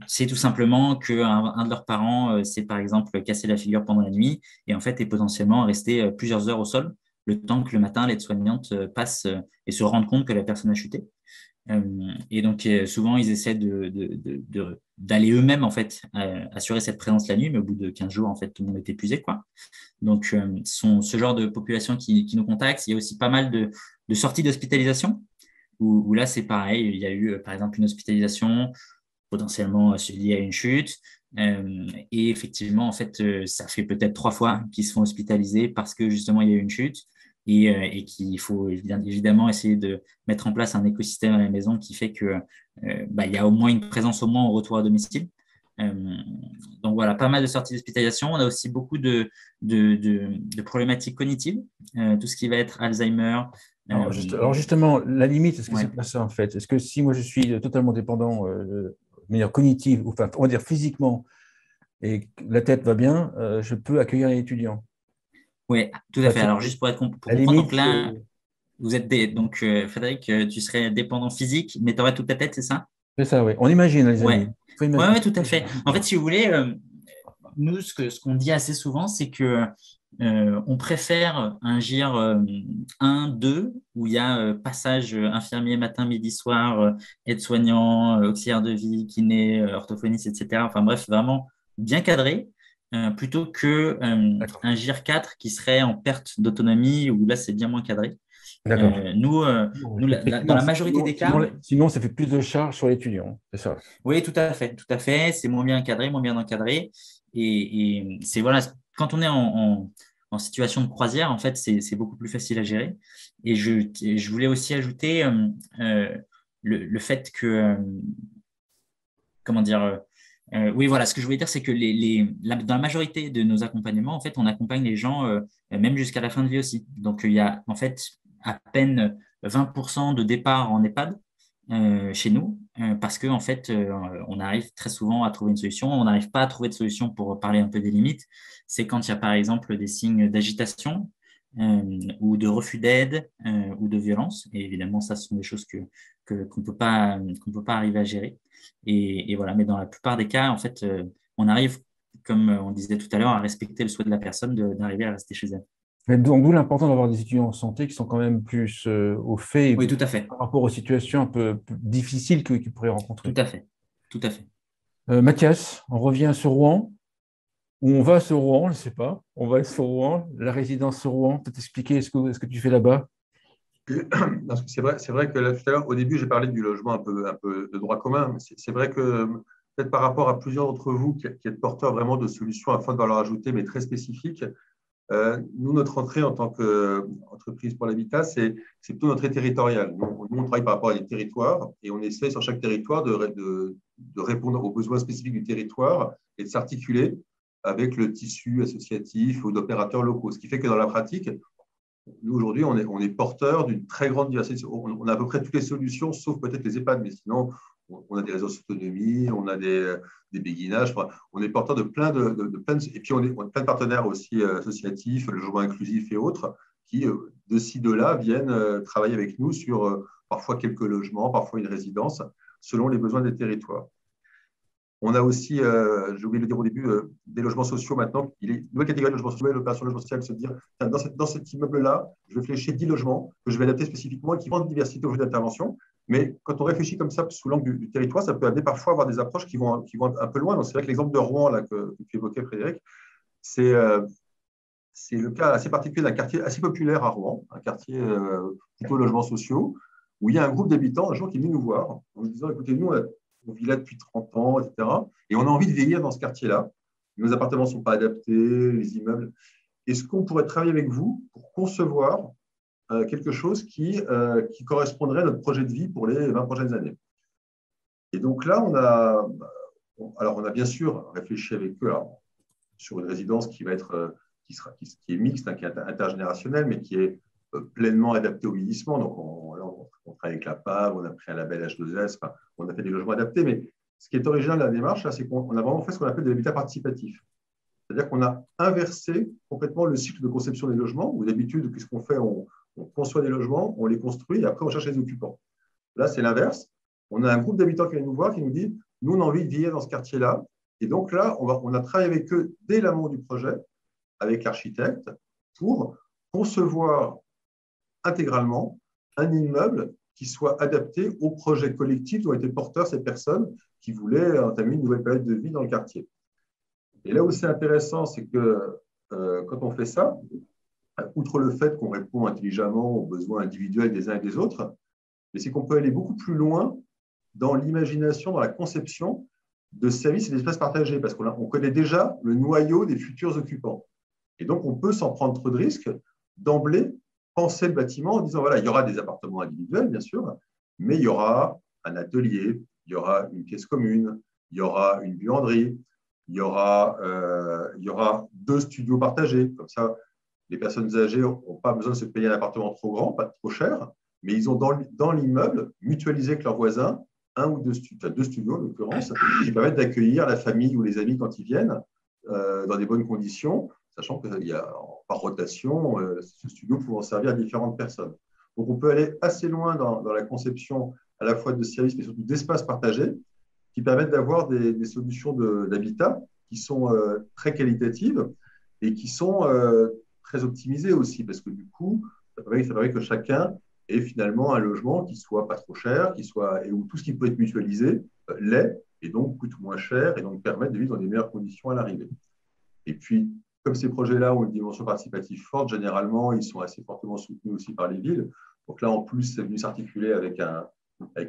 C'est tout simplement qu'un de leurs parents s'est par exemple cassé la figure pendant la nuit et en fait est potentiellement resté plusieurs heures au sol, le temps que le matin, l'aide-soignante passe et se rende compte que la personne a chuté. Et donc, souvent, ils essaient d'aller eux-mêmes, en fait, assurer cette présence la nuit, mais au bout de 15 jours, en fait, tout le monde est épuisé, quoi. Donc, ce sont ce genre de population qui nous contactent. Il y a aussi pas mal de sorties d'hospitalisation, où là, c'est pareil. Il y a eu, par exemple, une hospitalisation potentiellement liée à une chute. Et effectivement, en fait, ça fait peut-être 3 fois qu'ils se font hospitaliser parce que, justement, il y a eu une chute. Et qu'il faut évidemment essayer de mettre en place un écosystème à la maison qui fait que il y a au moins une présence au retour à domicile. Donc voilà, pas mal de sorties d'hospitalisation. On a aussi beaucoup de problématiques cognitives, tout ce qui va être Alzheimer. Alors justement, la limite, est-ce que c'est pas ça en fait? Est-ce que si moi je suis totalement dépendant, de manière cognitive, enfin on va dire physiquement, et que la tête va bien, je peux accueillir un étudiant? Oui, tout à fait. Alors, juste pour comprendre, donc là, vous êtes donc Frédéric, tu serais dépendant physique, mais tu aurais toute ta tête, c'est ça? C'est ça, oui. On imagine, les amis. Oui, tout à fait. En fait, si vous voulez, nous, ce qu'on dit assez souvent, c'est que On préfère un GIR 1, 2, où il y a passage infirmier matin, midi, soir, aide-soignant, auxiliaire de vie, kiné, orthophoniste, etc. Enfin bref, vraiment bien cadré, plutôt que un GIR 4 qui serait en perte d'autonomie, où là, c'est bien moins cadré. D'accord. Dans la majorité des cas… Sinon, ça fait plus de charges sur l'étudiant, c'est ça. Oui, tout à fait, tout à fait. C'est moins bien encadré, moins bien encadré. Et c'est voilà, quand on est en situation de croisière, en fait, c'est beaucoup plus facile à gérer. Et je voulais aussi ajouter le fait que, comment dire, oui, voilà, ce que je voulais dire, c'est que dans la majorité de nos accompagnements, en fait, on accompagne les gens même jusqu'à la fin de vie aussi. Donc, il y a en fait à peine 20% de départ en EHPAD chez nous, parce que en fait, on arrive très souvent à trouver une solution. On n'arrive pas à trouver de solution pour parler un peu des limites. C'est quand il y a par exemple des signes d'agitation ou de refus d'aide ou de violence. Et évidemment, ça, ce sont des choses qu'on ne peut pas arriver à gérer. Et voilà, mais dans la plupart des cas, en fait, on arrive, comme on disait tout à l'heure, à respecter le souhait de la personne d'arriver à rester chez elle. Mais donc, d'où l'important d'avoir des étudiants en santé qui sont quand même plus au fait Oui, tout à fait. par rapport aux situations un peu plus difficiles qu'ils pourraient rencontrer. Tout à fait. Tout à fait. Mathias, on revient sur Rouen, ou on va sur Rouen, je ne sais pas. On va sur Rouen, la résidence sur Rouen. Peut-être expliquer ce que tu fais là-bas? C'est vrai que là, tout à l'heure, au début, j'ai parlé du logement un peu de droit commun. Mais c'est vrai que peut-être par rapport à plusieurs d'entre vous qui êtes porteurs vraiment de solutions à forte valeur ajoutée, mais très spécifiques, nous, notre entrée en tant qu'entreprise pour l'habitat, c'est plutôt notre entrée territoriale. Nous, on travaille par rapport à des territoires et on essaie sur chaque territoire de répondre aux besoins spécifiques du territoire et de s'articuler avec le tissu associatif ou d'opérateurs locaux. Ce qui fait que dans la pratique, nous, aujourd'hui, on est porteur d'une très grande diversité. On a à peu près toutes les solutions, sauf peut-être les EHPAD, mais sinon, on a des réseaux d'autonomie, on a des béguinages. Enfin, on est porteur de plein de et puis on a plein de partenaires aussi associatifs, le logement inclusif et autres, qui, de ci, de là, viennent travailler avec nous sur parfois quelques logements, parfois une résidence, selon les besoins des territoires. On a aussi, j'ai oublié de le dire au début, des logements sociaux maintenant. Il est une nouvelle catégorie de logements sociaux, l'opération logement social, se dire, dans cet immeuble-là, je vais flécher 10 logements que je vais adapter spécifiquement et qui vont de diversité au jeu d'intervention. Mais quand on réfléchit comme ça sous l'angle du territoire, ça peut amener parfois à avoir des approches qui vont un peu loin. Donc, c'est vrai que l'exemple de Rouen là, que tu évoquais, Frédéric, c'est le cas assez particulier d'un quartier assez populaire à Rouen, un quartier plutôt logements sociaux, où il y a un groupe d'habitants un jour qui est venu nous voir en nous disant, écoutez, nous, on vit là depuis 30 ans, etc. Et on a envie de vieillir dans ce quartier-là. Nos appartements ne sont pas adaptés, les immeubles. Est-ce qu'on pourrait travailler avec vous pour concevoir quelque chose qui correspondrait à notre projet de vie pour les 20 prochaines années? Et donc là, on a bien sûr réfléchi avec eux sur une résidence qui va être, qui est mixte, qui est intergénérationnelle, mais qui est pleinement adaptée au vieillissement. Donc, on travaille avec la PAV, on a pris un label H2S, enfin, on a fait des logements adaptés. Mais ce qui est original de la démarche, c'est qu'on a vraiment fait ce qu'on appelle de l'habitat participatif. C'est-à-dire qu'on a inversé complètement le cycle de conception des logements, où d'habitude, qu'est-ce qu'on fait? On conçoit des logements, on les construit et après, on cherche les occupants. Là, c'est l'inverse. On a un groupe d'habitants qui vient nous voir, qui nous dit, nous, on a envie de vieillir dans ce quartier-là. Et donc là, on a travaillé avec eux dès l'amont du projet, avec l'architecte, pour concevoir intégralement un immeuble qui soit adapté au projet collectif dont étaient porteurs ces personnes qui voulaient entamer une nouvelle période de vie dans le quartier. Et là où c'est intéressant, c'est que quand on fait ça, outre le fait qu'on répond intelligemment aux besoins individuels des uns et des autres, mais c'est qu'on peut aller beaucoup plus loin dans l'imagination, dans la conception de services et d'espaces partagés, parce qu'on connaît déjà le noyau des futurs occupants. Et donc, on peut, sans prendre trop de risques, d'emblée penser le bâtiment en disant, voilà, il y aura des appartements individuels, bien sûr, mais il y aura un atelier, il y aura une pièce commune, il y aura une buanderie, il y aura 2 studios partagés. Comme ça, les personnes âgées n'ont pas besoin de se payer un appartement trop grand, pas trop cher, mais ils ont dans l'immeuble mutualisé avec leurs voisins 1 ou 2 studios, 2 studios en l'occurrence, qui permettent d'accueillir la famille ou les amis quand ils viennent dans des bonnes conditions, sachant qu'il y a par rotation ce studio pouvant servir à différentes personnes. Donc, on peut aller assez loin dans la conception à la fois de services, mais surtout d'espaces partagés, qui permettent d'avoir des solutions d'habitat qui sont très qualitatives et qui sont très optimisés aussi, parce que du coup, ça permet que chacun ait finalement un logement qui soit pas trop cher, et où tout ce qui peut être mutualisé l'est, et donc coûte moins cher, et donc permet de vivre dans des meilleures conditions à l'arrivée. Et puis, comme ces projets-là ont une dimension participative forte, généralement, ils sont assez fortement soutenus aussi par les villes. Donc là, en plus, c'est venu s'articuler avec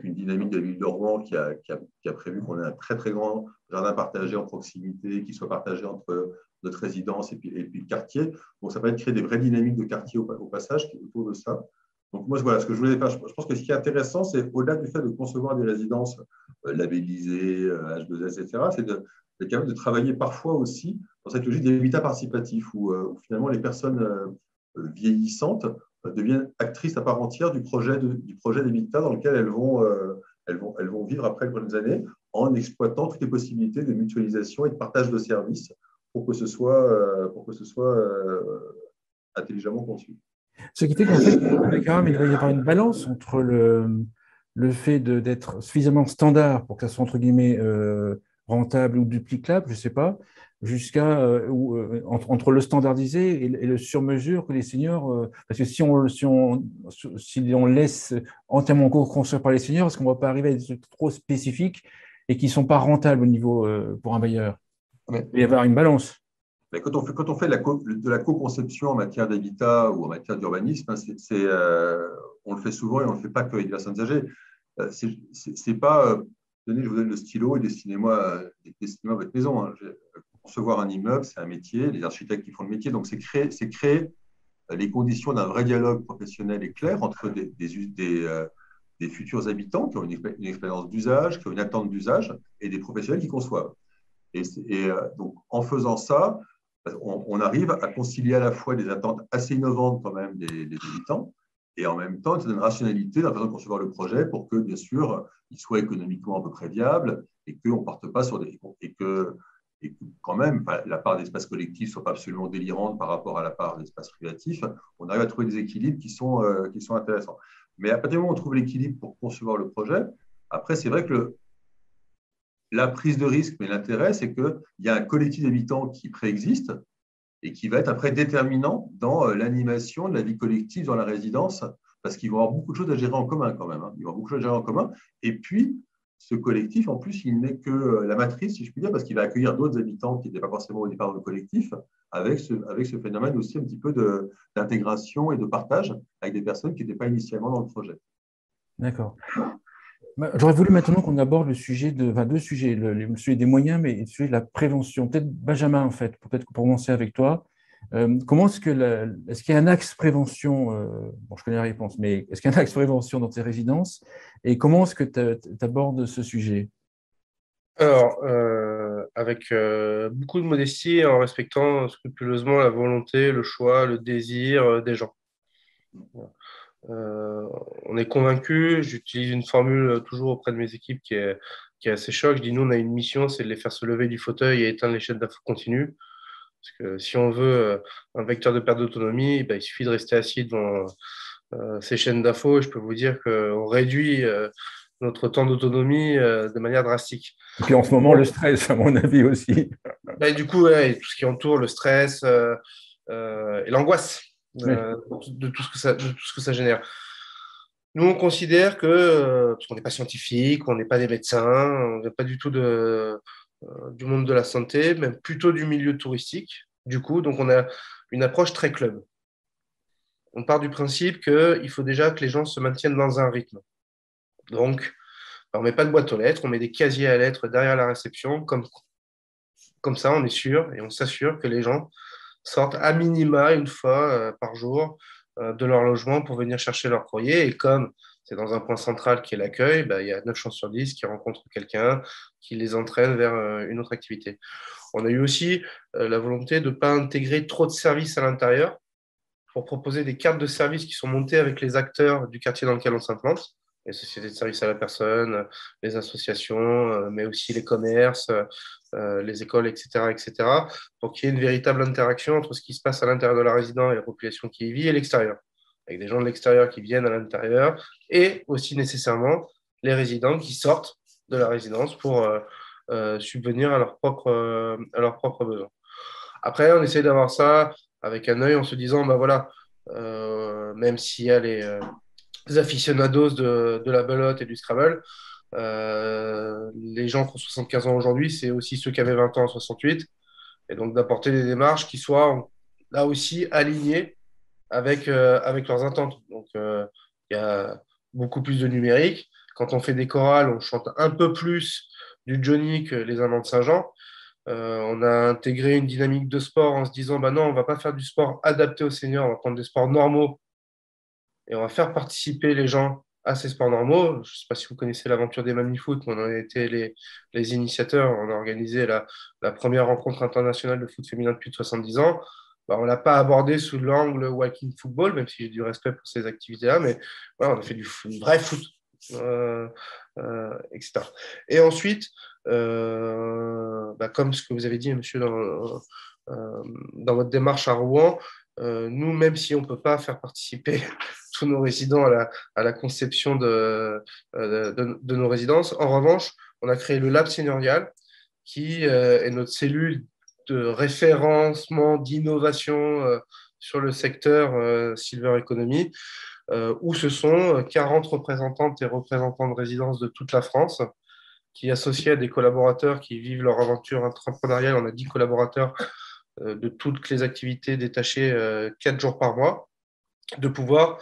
une dynamique de la ville de Rouen qui a prévu qu'on ait un très, très grand jardin partagé en proximité, qui soit partagé entre notre résidence et puis le quartier. Donc, ça permet de créer des vraies dynamiques de quartier au passage autour de ça. Donc, moi, voilà, ce que je voulais faire, je pense que ce qui est intéressant, c'est au-delà du fait de concevoir des résidences labellisées, H2S, etc., c'est capable de travailler parfois aussi dans cette logique d'habitat participatif où finalement les personnes vieillissantes deviennent actrices à part entière du projet d'habitat dans lequel elles vont vivre après les prochaines années en exploitant toutes les possibilités de mutualisation et de partage de services pour que ce soit intelligemment conçu. Ce qui fait qu'en fait, quand même, il va y avoir une balance entre le fait d'être suffisamment standard pour que ça soit entre guillemets rentable ou duplicable, je ne sais pas, jusqu'à entre le standardisé et le sur-mesure que les seniors. Parce que si on laisse entièrement construire par les seniors, est-ce qu'on ne va pas arriver à des trucs trop spécifiques et qui ne sont pas rentables au niveau pour un bailleur? Il va y avoir une balance. Quand on fait de la co-conception en matière d'habitat ou en matière d'urbanisme, on le fait souvent et on ne le fait pas qu'avec des personnes âgées. C'est pas je vous donne le stylo et dessinez-moi votre maison. Concevoir un immeuble, c'est un métier, les architectes qui font le métier. Donc, c'est créer les conditions d'un vrai dialogue professionnel et clair entre des futurs habitants qui ont une expérience d'usage, qui ont une attente d'usage, et des professionnels qui conçoivent. Donc, en faisant ça, on arrive à concilier à la fois des attentes assez innovantes quand même des habitants et en même temps une rationalité dans la façon de concevoir le projet pour que, bien sûr, il soit économiquement à peu près viable et qu'on ne parte pas sur et que quand même, la part d'espace collectif ne soit pas absolument délirante par rapport à la part d'espace privatif. On arrive à trouver des équilibres qui sont intéressants. Mais à partir du moment où on trouve l'équilibre pour concevoir le projet, après, c'est vrai que la prise de risque, mais l'intérêt, c'est qu'il y a un collectif d'habitants qui préexiste et qui va être après déterminant dans l'animation de la vie collective dans la résidence, parce qu'ils vont avoir beaucoup de choses à gérer en commun quand même. Ils vont avoir beaucoup de choses à gérer en commun. Et puis, ce collectif, en plus, il n'est que la matrice, si je puis dire, parce qu'il va accueillir d'autres habitants qui n'étaient pas forcément au départ dans le collectif, avec ce phénomène aussi un petit peu d'intégration et de partage avec des personnes qui n'étaient pas initialement dans le projet. D'accord. J'aurais voulu maintenant qu'on aborde deux sujets, le sujet des moyens, mais le sujet de la prévention. Peut-être Benjamin, en fait, peut-être pour commencer avec toi. Est-ce qu'il y a un axe prévention, je connais la réponse, mais est-ce qu'il y a un axe prévention dans tes résidences et comment est-ce que tu abordes ce sujet? Alors, avec beaucoup de modestie, en respectant scrupuleusement la volonté, le choix, le désir des gens. On est convaincu, j'utilise une formule toujours auprès de mes équipes qui est assez choc. Je dis, nous, on a une mission, c'est de les faire se lever du fauteuil et éteindre les chaînes d'info continue. Parce que si on veut un vecteur de perte d'autonomie, il suffit de rester assis devant ces chaînes d'infos. Et je peux vous dire qu'on réduit notre temps d'autonomie de manière drastique. Et puis en ce moment, le stress, à mon avis aussi. Du coup, tout ce qui entoure le stress et l'angoisse. De tout ce que ça génère. Nous, on considère que, parce qu'on n'est pas scientifique, on n'est pas des médecins, on n'est pas du tout du monde de la santé, mais plutôt du milieu touristique. Du coup, donc on a une approche très club. On part du principe qu'il faut déjà que les gens se maintiennent dans un rythme. Donc, on ne met pas de boîte aux lettres, on met des casiers à lettres derrière la réception, comme ça, on est sûr et on s'assure que les gens sortent à minima une fois par jour de leur logement pour venir chercher leur courrier. Et comme c'est dans un point central qui est l'accueil, il y a 9 chances sur 10 qui rencontrent quelqu'un qui les entraîne vers une autre activité. On a eu aussi la volonté de ne pas intégrer trop de services à l'intérieur pour proposer des cartes de services qui sont montées avec les acteurs du quartier dans lequel on s'implante, les sociétés de services à la personne, les associations, mais aussi les commerces, les écoles, etc., pour qu'il y ait une véritable interaction entre ce qui se passe à l'intérieur de la résidence et la population qui y vit et l'extérieur, avec des gens de l'extérieur qui viennent à l'intérieur et aussi nécessairement les résidents qui sortent de la résidence pour subvenir à leurs propres besoins. Après, on essaie d'avoir ça avec un œil en se disant, bah voilà, même s'il y a les aficionados de la belote et du Scrabble, les gens qui ont 75 ans aujourd'hui, c'est aussi ceux qui avaient 20 ans en 68. Et donc d'apporter des démarches qui soient là aussi alignées avec leurs attentes. Donc il y a beaucoup plus de numérique. Quand on fait des chorales, on chante un peu plus du Johnny que les Amants de Saint-Jean. On a intégré une dynamique de sport en se disant, bah non, on va pas faire du sport adapté aux seniors, on va prendre des sports normaux et on va faire participer les gens à ces sports normaux. Je ne sais pas si vous connaissez l'aventure des Mamie-Foot, mais on a été les initiateurs. On a organisé la première rencontre internationale de foot féminin depuis 70 ans. Bah, on ne l'a pas abordé sous l'angle walking football, même si j'ai du respect pour ces activités-là, mais voilà, on a fait du vrai foot, etc. Et ensuite, comme ce que vous avez dit, monsieur, dans votre démarche à Rouen, nous, même si on ne peut pas faire participer tous nos résidents à la conception de nos résidences, en revanche, on a créé le Lab Seigneurial, qui est notre cellule de référencement, d'innovation sur le secteur Silver Economy, où ce sont 40 représentantes et représentants de résidences de toute la France, qui associés à des collaborateurs qui vivent leur aventure entrepreneuriale. On a 10 collaborateurs de toutes les activités détachées 4 jours par mois, de pouvoir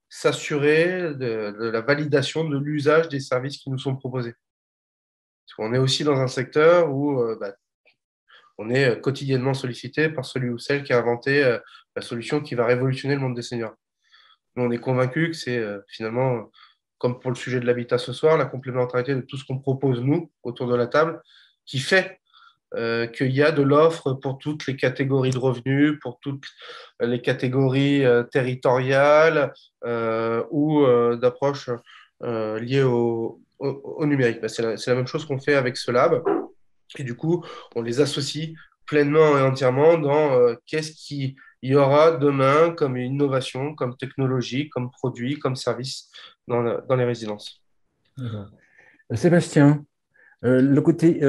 s'assurer de la validation de l'usage des services qui nous sont proposés. Parce qu'on est aussi dans un secteur où on est quotidiennement sollicité par celui ou celle qui a inventé la solution qui va révolutionner le monde des seniors. Nous, on est convaincus que c'est finalement, comme pour le sujet de l'habitat ce soir, la complémentarité de tout ce qu'on propose, nous, autour de la table, qui fait qu'il y a de l'offre pour toutes les catégories de revenus, pour toutes les catégories territoriales ou d'approches liées au numérique. C'est la même chose qu'on fait avec ce lab. Et du coup, on les associe pleinement et entièrement dans qu'est-ce qu'il y aura demain comme innovation, comme technologie, comme produit, comme service dans les résidences. D'accord. Sébastien, le côté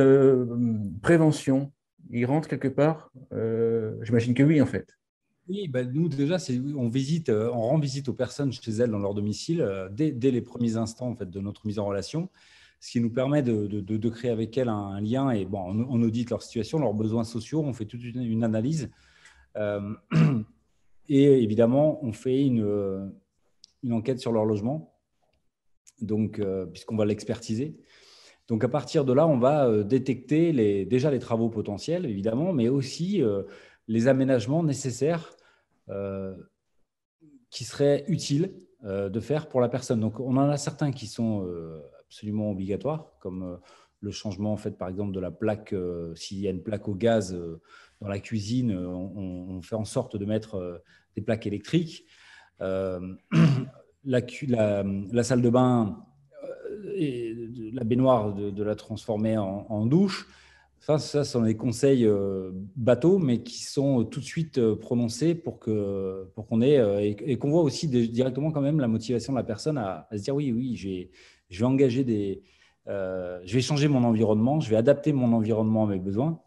prévention, il rentre quelque part j'imagine que oui, en fait. Oui, nous déjà, on rend visite aux personnes chez elles dans leur domicile dès les premiers instants en fait, de notre mise en relation, ce qui nous permet de créer avec elles un lien et on audite leur situation, leurs besoins sociaux, on fait toute une analyse et évidemment, on fait une enquête sur leur logement, donc puisqu'on va l'expertiser. Donc, à partir de là, on va détecter déjà les travaux potentiels, évidemment, mais aussi les aménagements nécessaires qui seraient utiles de faire pour la personne. Donc, on en a certains qui sont absolument obligatoires, comme le changement, en fait, par exemple, de la plaque. S'il y a une plaque au gaz dans la cuisine, on fait en sorte de mettre des plaques électriques. La salle de bain, et la baignoire de la transformer en douche. Enfin, ça sont des conseils bateaux, mais qui sont tout de suite prononcés pour qu'on ait et qu'on voit aussi directement quand même la motivation de la personne à se dire oui, je vais engager je vais changer mon environnement, je vais adapter mon environnement à mes besoins.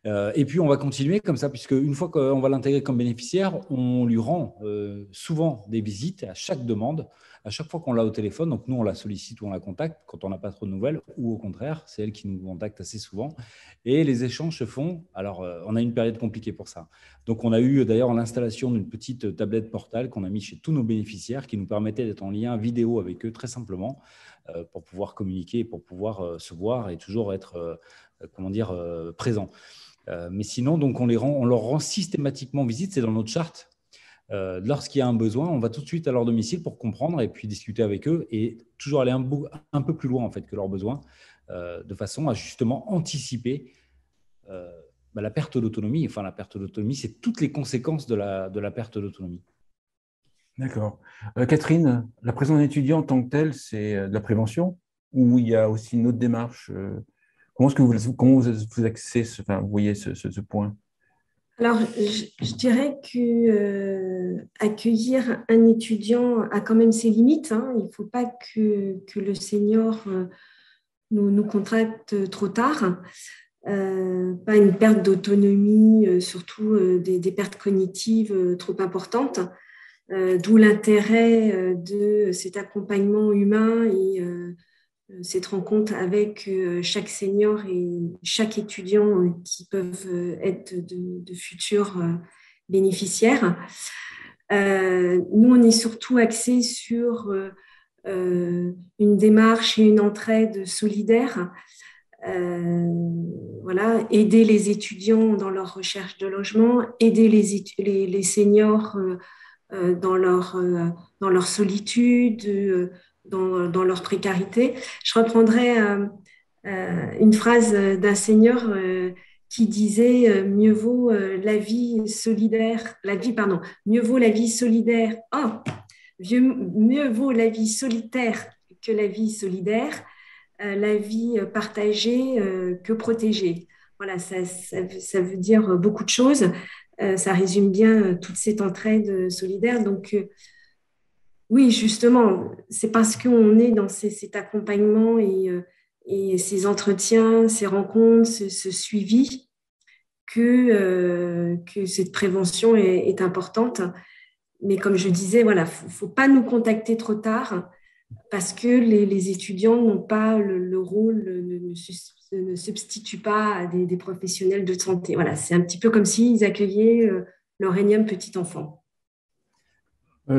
Et puis, on va continuer comme ça, puisque une fois qu'on va l'intégrer comme bénéficiaire, on lui rend souvent des visites à chaque demande, à chaque fois qu'on l'a au téléphone. Donc, nous, on la sollicite ou on la contacte quand on n'a pas trop de nouvelles, ou au contraire, c'est elle qui nous contacte assez souvent. Et les échanges se font. Alors, on a une période compliquée pour ça. Donc, on a eu d'ailleurs l'installation d'une petite tablette portale qu'on a mis chez tous nos bénéficiaires qui nous permettait d'être en lien vidéo avec eux très simplement pour pouvoir communiquer, pour pouvoir se voir et toujours être présent. Mais sinon, donc on leur rend systématiquement visite, c'est dans notre charte. Lorsqu'il y a un besoin, on va tout de suite à leur domicile pour comprendre et puis discuter avec eux et toujours aller un peu plus loin en fait que leurs besoins, de façon à justement anticiper la perte d'autonomie. Enfin, la perte d'autonomie, c'est toutes les conséquences de la perte d'autonomie. D'accord. Catherine, la présence d'un étudiant en tant que tel, c'est de la prévention ou il y a aussi une autre démarche Comment est-ce que vous accédez, vous voyez ce point? Alors, je dirais que accueillir un étudiant a quand même ses limites. Hein. Il ne faut pas que le senior nous contacte trop tard. pas une perte d'autonomie, surtout des pertes cognitives trop importantes. D'où l'intérêt de cet accompagnement humain et cette rencontre avec chaque senior et chaque étudiant qui peuvent être de futurs bénéficiaires. Nous, on est surtout axé sur une démarche et une entraide solidaire. Voilà, aider les étudiants dans leur recherche de logement, aider les seniors dans leur solitude, dans leur précarité. Je reprendrai une phrase d'un senior qui disait mieux vaut la vie solidaire, mieux vaut la vie solidaire, mieux vaut la vie solitaire que la vie solidaire, la vie partagée que protégée. Voilà, ça veut dire beaucoup de choses. Ça résume bien toute cette entraide solidaire. Donc, oui, justement, c'est parce qu'on est dans cet accompagnement et ces entretiens, ces rencontres, ce suivi que cette prévention est importante. Mais comme je disais, voilà, faut pas nous contacter trop tard parce que les étudiants n'ont pas le rôle, ne substituent pas à des professionnels de santé. Voilà, c'est un petit peu comme s'ils accueillaient leur énième petit enfant.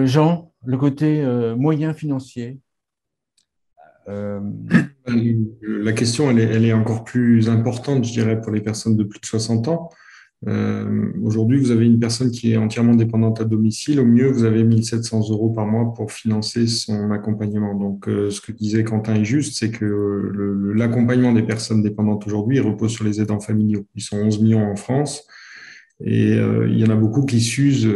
Jean, le côté moyen financier. La question, elle est encore plus importante, je dirais, pour les personnes de plus de 60 ans. Aujourd'hui, vous avez une personne qui est entièrement dépendante à domicile. Au mieux, vous avez 1 700 € par mois pour financer son accompagnement. Donc, ce que disait Quentin est juste, c'est que l'accompagnement des personnes dépendantes aujourd'hui repose sur les aidants familiaux. Ils sont 11 millions en France. Et il y en a beaucoup qui s'usent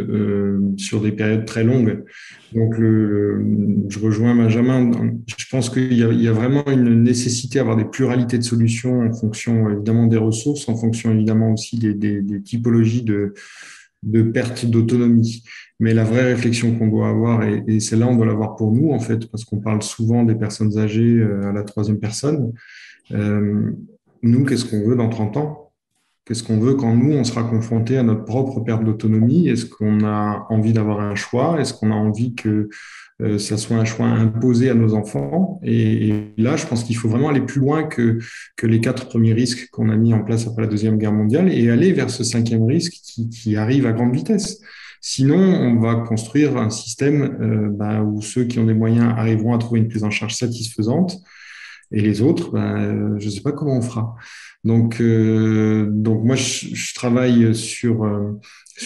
sur des périodes très longues. Donc, je rejoins Benjamin. Je pense qu'il y a vraiment une nécessité d'avoir des pluralités de solutions en fonction évidemment des ressources, en fonction évidemment aussi des typologies de perte d'autonomie. Mais la vraie réflexion qu'on doit avoir, et celle-là, on doit l'avoir pour nous, en fait, parce qu'on parle souvent des personnes âgées à la troisième personne. Nous, qu'est-ce qu'on veut dans 30 ans ? Qu'est-ce qu'on veut quand nous, on sera confronté à notre propre perte d'autonomie? Est-ce qu'on a envie d'avoir un choix? Est-ce qu'on a envie que ça soit un choix imposé à nos enfants? Et là, je pense qu'il faut vraiment aller plus loin que les 4 premiers risques qu'on a mis en place après la Deuxième Guerre mondiale et aller vers ce 5e risque qui arrive à grande vitesse. Sinon, on va construire un système où ceux qui ont des moyens arriveront à trouver une prise en charge satisfaisante et les autres, je ne sais pas comment on fera. Donc moi, je travaille sur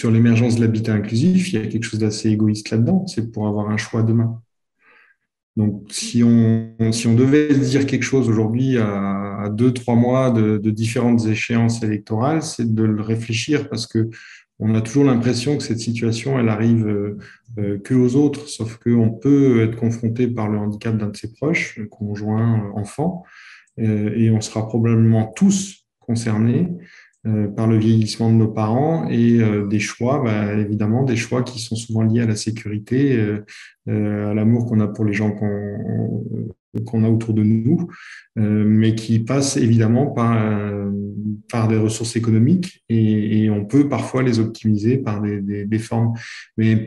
l'émergence de l'habitat inclusif. Il y a quelque chose d'assez égoïste là-dedans, c'est pour avoir un choix demain. Donc, si on devait dire quelque chose aujourd'hui à 2-3 mois de différentes échéances électorales, c'est de le réfléchir parce que on a toujours l'impression que cette situation, elle arrive que aux autres, sauf qu'on peut être confronté par le handicap d'un de ses proches, conjoint, enfant, et on sera probablement tous concernés par le vieillissement de nos parents et des choix, évidemment, des choix qui sont souvent liés à la sécurité, à l'amour qu'on a pour les gens qu'on a autour de nous, mais qui passent évidemment par des ressources économiques et on peut parfois les optimiser par des formes. Mais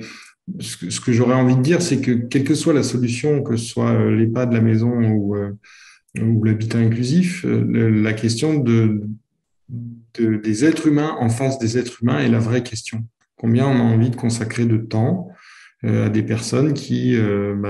ce que j'aurais envie de dire, c'est que quelle que soit la solution, que ce soit l'EHPAD, la maison ou l'habitat inclusif, la question des êtres humains en face des êtres humains est la vraie question. Combien on a envie de consacrer de temps à des personnes qui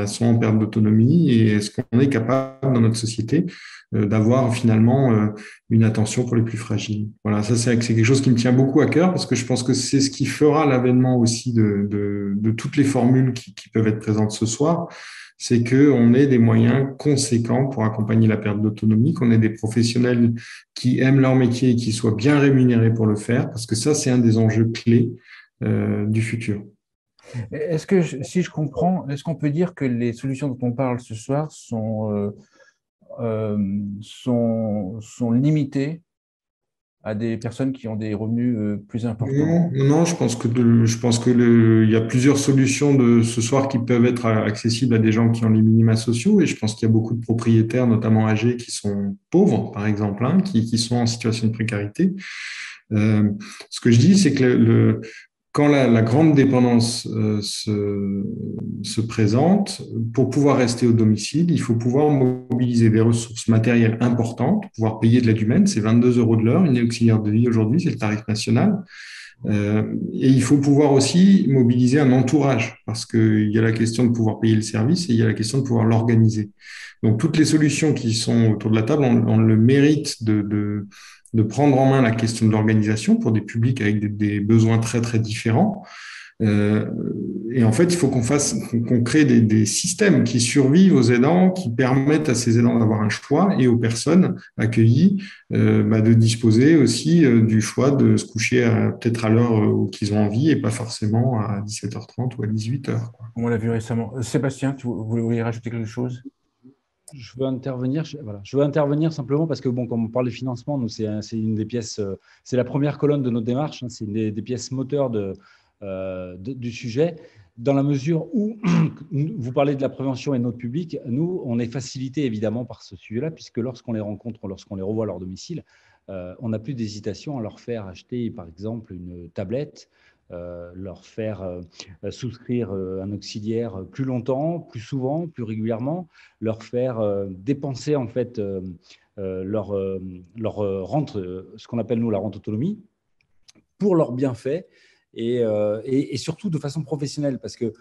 sont en perte d'autonomie et est-ce qu'on est capable dans notre société d'avoir finalement une attention pour les plus fragiles. Voilà, ça c'est quelque chose qui me tient beaucoup à cœur parce que je pense que c'est ce qui fera l'avènement aussi de toutes les formules qui peuvent être présentes ce soir. C'est qu'on ait des moyens conséquents pour accompagner la perte d'autonomie, qu'on ait des professionnels qui aiment leur métier et qui soient bien rémunérés pour le faire, parce que ça, c'est un des enjeux clés du futur. Est-ce que, si je comprends, est-ce qu'on peut dire que les solutions dont on parle ce soir sont limitées à des personnes qui ont des revenus plus importants? Non, je pense il y a plusieurs solutions de ce soir qui peuvent être accessibles à des gens qui ont les minima sociaux, et je pense qu'il y a beaucoup de propriétaires, notamment âgés, qui sont pauvres, par exemple, hein, qui sont en situation de précarité. Ce que je dis, c'est que quand la grande dépendance se présente, pour pouvoir rester au domicile, il faut pouvoir mobiliser des ressources matérielles importantes, pouvoir payer de l'aide humaine, c'est 22 € de l'heure, une aide auxiliaire de vie aujourd'hui, c'est le tarif national. Et il faut pouvoir aussi mobiliser un entourage, parce qu'il y a la question de pouvoir payer le service et il y a la question de pouvoir l'organiser. Donc, toutes les solutions qui sont autour de la table ont le mérite de prendre en main la question de l'organisation pour des publics avec des besoins très, très différents. Et en fait, il faut qu'on crée des systèmes qui survivent aux aidants, qui permettent à ces aidants d'avoir un choix et aux personnes accueillies de disposer aussi du choix de se coucher peut-être à l'heure qu'ils ont envie et pas forcément à 17h30 ou à 18h. On l'a vu récemment. Sébastien, vous voulez rajouter quelque chose? Je veux intervenir. Je veux intervenir simplement parce que bon, quand on parle de financement, nous c'est une des pièces, c'est la première colonne de notre démarche. Hein, c'est une des pièces moteurs du sujet, dans la mesure où vous parlez de la prévention et de notre public. Nous, on est facilité évidemment par ce sujet-là, puisque lorsqu'on les rencontre, lorsqu'on les revoit à leur domicile, on n'a plus d'hésitation à leur faire acheter, par exemple, une tablette, leur faire souscrire un auxiliaire plus longtemps, plus souvent, plus régulièrement, leur faire dépenser en fait leur rente, ce qu'on appelle nous la rente autonomie, pour leurs bienfaits et surtout de façon professionnelle, parce que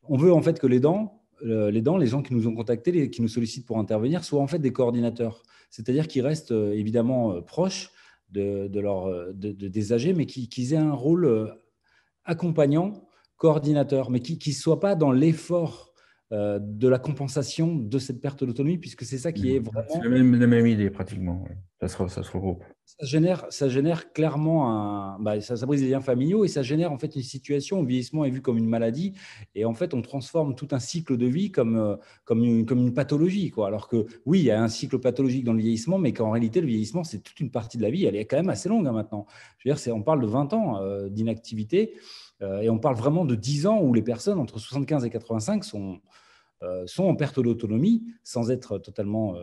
on veut en fait que les gens qui nous ont contactés, qui nous sollicitent pour intervenir, soient en fait des coordinateurs, c'est-à-dire qu'ils restent évidemment proches des âgés, mais qu'ils aient un rôle accompagnant, coordinateur, mais qui ne soit pas dans l'effort de la compensation de cette perte d'autonomie, puisque c'est ça qui est vraiment… C'est la même idée, pratiquement. Ouais. Ça se regroupe. Ça génère clairement ça brise les liens familiaux et ça génère en fait une situation où le vieillissement est vu comme une maladie et en fait on transforme tout un cycle de vie comme une pathologie, quoi. Alors que oui, il y a un cycle pathologique dans le vieillissement, mais qu'en réalité le vieillissement c'est toute une partie de la vie, elle est quand même assez longue, hein, maintenant. Je veux dire, on parle de 20 ans d'inactivité et on parle vraiment de 10 ans où les personnes entre 75 et 85 sont en perte d'autonomie sans être totalement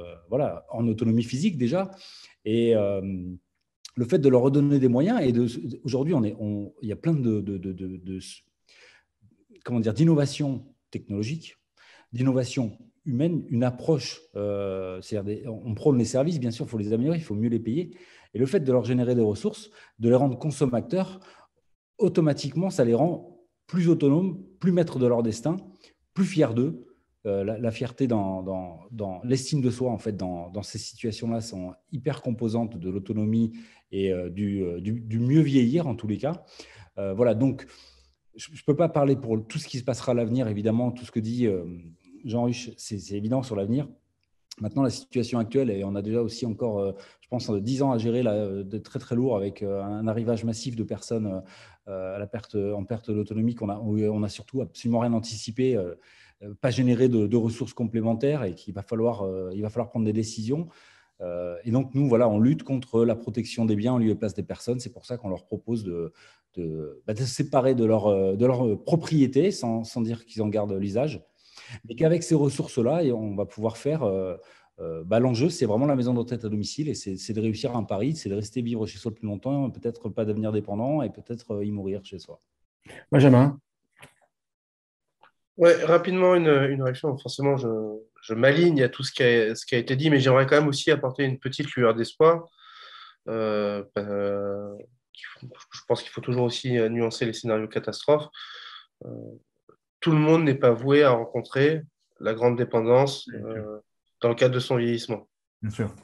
en autonomie physique déjà. Et le fait de leur redonner des moyens, et aujourd'hui, il y a plein d'innovations technologiques, d'innovations humaines, une approche, on prône les services, bien sûr, il faut les améliorer, il faut mieux les payer. Et le fait de leur générer des ressources, de les rendre consommateurs, automatiquement, ça les rend plus autonomes, plus maîtres de leur destin, plus fiers d'eux. La fierté dans l'estime de soi, en fait, dans ces situations-là, sont hyper composantes de l'autonomie et du mieux vieillir, en tous les cas. Voilà, donc, je ne peux pas parler pour tout ce qui se passera à l'avenir, évidemment, tout ce que dit Jean Huche, c'est évident sur l'avenir. Maintenant, la situation actuelle, et on a déjà aussi encore, je pense, 10 ans à gérer de très, très lourd avec un arrivage massif de personnes en perte d'autonomie où on n'a surtout absolument rien anticipé, pas générer de ressources complémentaires et qu'il va falloir prendre des décisions. Et donc, nous, voilà, on lutte contre la protection des biens en lieu et place des personnes. C'est pour ça qu'on leur propose de se séparer de leur propriété sans dire qu'ils en gardent l'usage. Mais qu'avec ces ressources-là, on va pouvoir faire… l'enjeu, c'est vraiment la maison de retraite à domicile et c'est de réussir un pari, c'est de rester vivre chez soi le plus longtemps, peut-être pas devenir dépendant et peut-être y mourir chez soi. Benjamin? Ouais, rapidement, une réaction. Forcément, je m'aligne à tout ce qui a été dit, mais j'aimerais quand même aussi apporter une petite lueur d'espoir. Je pense qu'il faut toujours aussi nuancer les scénarios catastrophes. Tout le monde n'est pas voué à rencontrer la grande dépendance dans le cadre de son vieillissement. Bien sûr.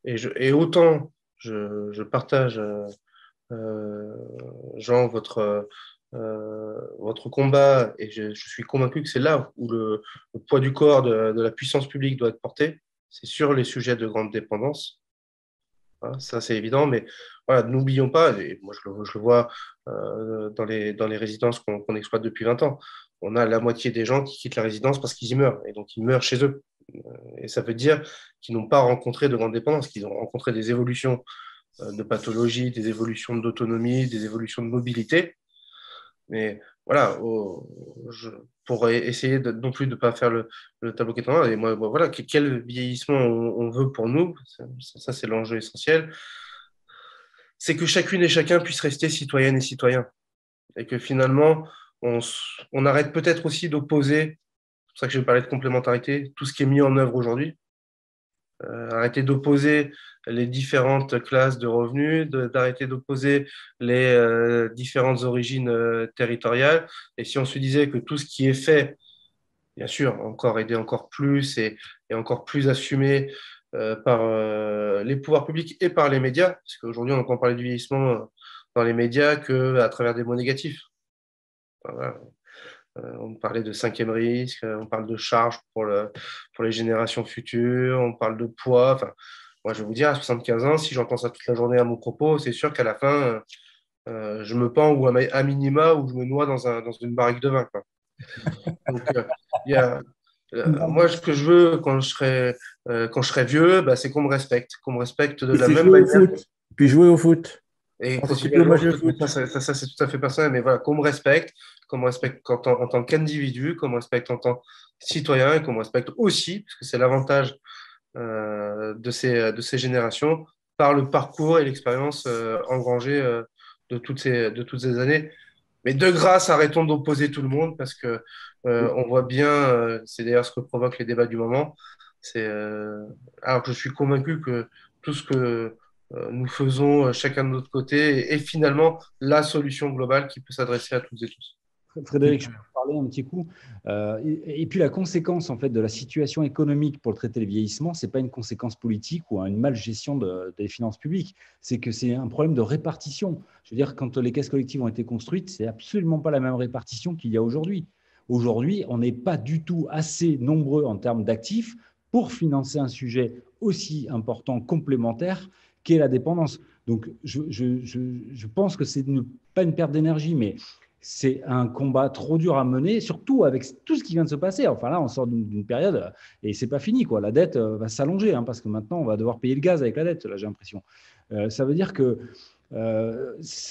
Et autant je partage, Jean, votre combat, et je suis convaincu que c'est là où le poids du corps de la puissance publique doit être porté, c'est sur les sujets de grande dépendance. Voilà, ça, c'est évident, mais voilà, n'oublions pas, et moi je le vois dans les résidences qu'on exploite depuis 20 ans, on a la moitié des gens qui quittent la résidence parce qu'ils y meurent, et donc ils meurent chez eux. Et ça veut dire qu'ils n'ont pas rencontré de grande dépendance, qu'ils ont rencontré des évolutions de pathologie, des évolutions d'autonomie, des évolutions de mobilité. Mais voilà, pour essayer non plus de ne pas faire le tableau qui est en main, et moi, voilà, quel vieillissement on veut pour nous, ça c'est l'enjeu essentiel, c'est que chacune et chacun puisse rester citoyenne et citoyen. Et que finalement, on arrête peut-être aussi d'opposer, c'est pour ça que je vais parler de complémentarité, tout ce qui est mis en œuvre aujourd'hui. Arrêter d'opposer les différentes classes de revenus, d'arrêter d'opposer les différentes origines territoriales. Et si on se disait que tout ce qui est fait, bien sûr, encore aider encore plus et encore plus assumé par les pouvoirs publics et par les médias, parce qu'aujourd'hui, on entend parler du vieillissement dans les médias qu'à travers des mots négatifs. Enfin, voilà. On parlait de cinquième risque, on parle de charge pour les générations futures, on parle de poids. Enfin, moi, je vais vous dire, à 75 ans, si j'entends ça toute la journée à mon propos, c'est sûr qu'à la fin, je me pends ou à minima ou je me noie dans une barrique de vin, quoi. Donc, moi, ce que je veux quand je serai vieux, bah, c'est qu'on me respecte de la même manière. Puis jouer au foot. Et continuer à jouer au foot, ça c'est tout à fait personnel, mais voilà, qu'on me respecte en tant qu'individu, qu'on me respecte en tant que citoyen et qu'on me respecte aussi, parce que c'est l'avantage de ces générations, par le parcours et l'expérience engrangée de toutes ces années. Mais de grâce, arrêtons d'opposer tout le monde, parce que on voit bien, c'est d'ailleurs ce que provoquent les débats du moment, alors que je suis convaincu que tout ce que nous faisons chacun de notre côté est finalement la solution globale qui peut s'adresser à toutes et tous. Frédéric, je vais vous parler un petit coup. Et puis la conséquence en fait de la situation économique pour traiter le vieillissement, c'est pas une conséquence politique ou une malgestion des finances publiques. C'est que c'est un problème de répartition. Je veux dire, quand les caisses collectives ont été construites, c'est absolument pas la même répartition qu'il y a aujourd'hui. Aujourd'hui, on n'est pas du tout assez nombreux en termes d'actifs pour financer un sujet aussi important, complémentaire, qu'est la dépendance. Donc, je pense que c'est pas une perte d'énergie, mais c'est un combat trop dur à mener, surtout avec tout ce qui vient de se passer. Enfin là, on sort d'une période et c'est pas fini, quoi. La dette va s'allonger, hein, parce que maintenant, on va devoir payer le gaz avec la dette, là, j'ai l'impression. Ça veut dire que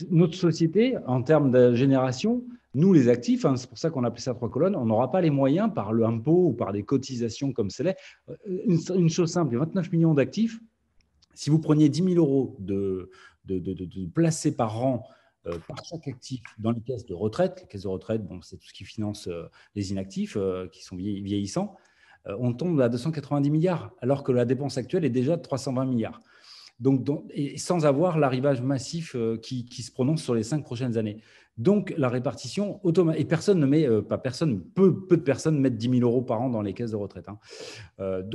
notre société, en termes de génération, nous, les actifs, hein, c'est pour ça qu'on appelle ça 3 colonnes, on n'aura pas les moyens par l'impôt ou par des cotisations comme c'est. Une chose simple, il y a 29 millions d'actifs. Si vous preniez 10 000 euros de placés par an par chaque actif dans les caisses de retraite, les caisses de retraite, bon, c'est tout ce qui finance les inactifs qui sont vieillissants, on tombe à 290 milliards, alors que la dépense actuelle est déjà de 320 milliards. Donc, et sans avoir l'arrivage massif qui se prononce sur les 5 prochaines années. Donc, la répartition automatique. Et personne ne met, pas personne, peu de personnes mettent 10 000 euros par an dans les caisses de retraite. Hein.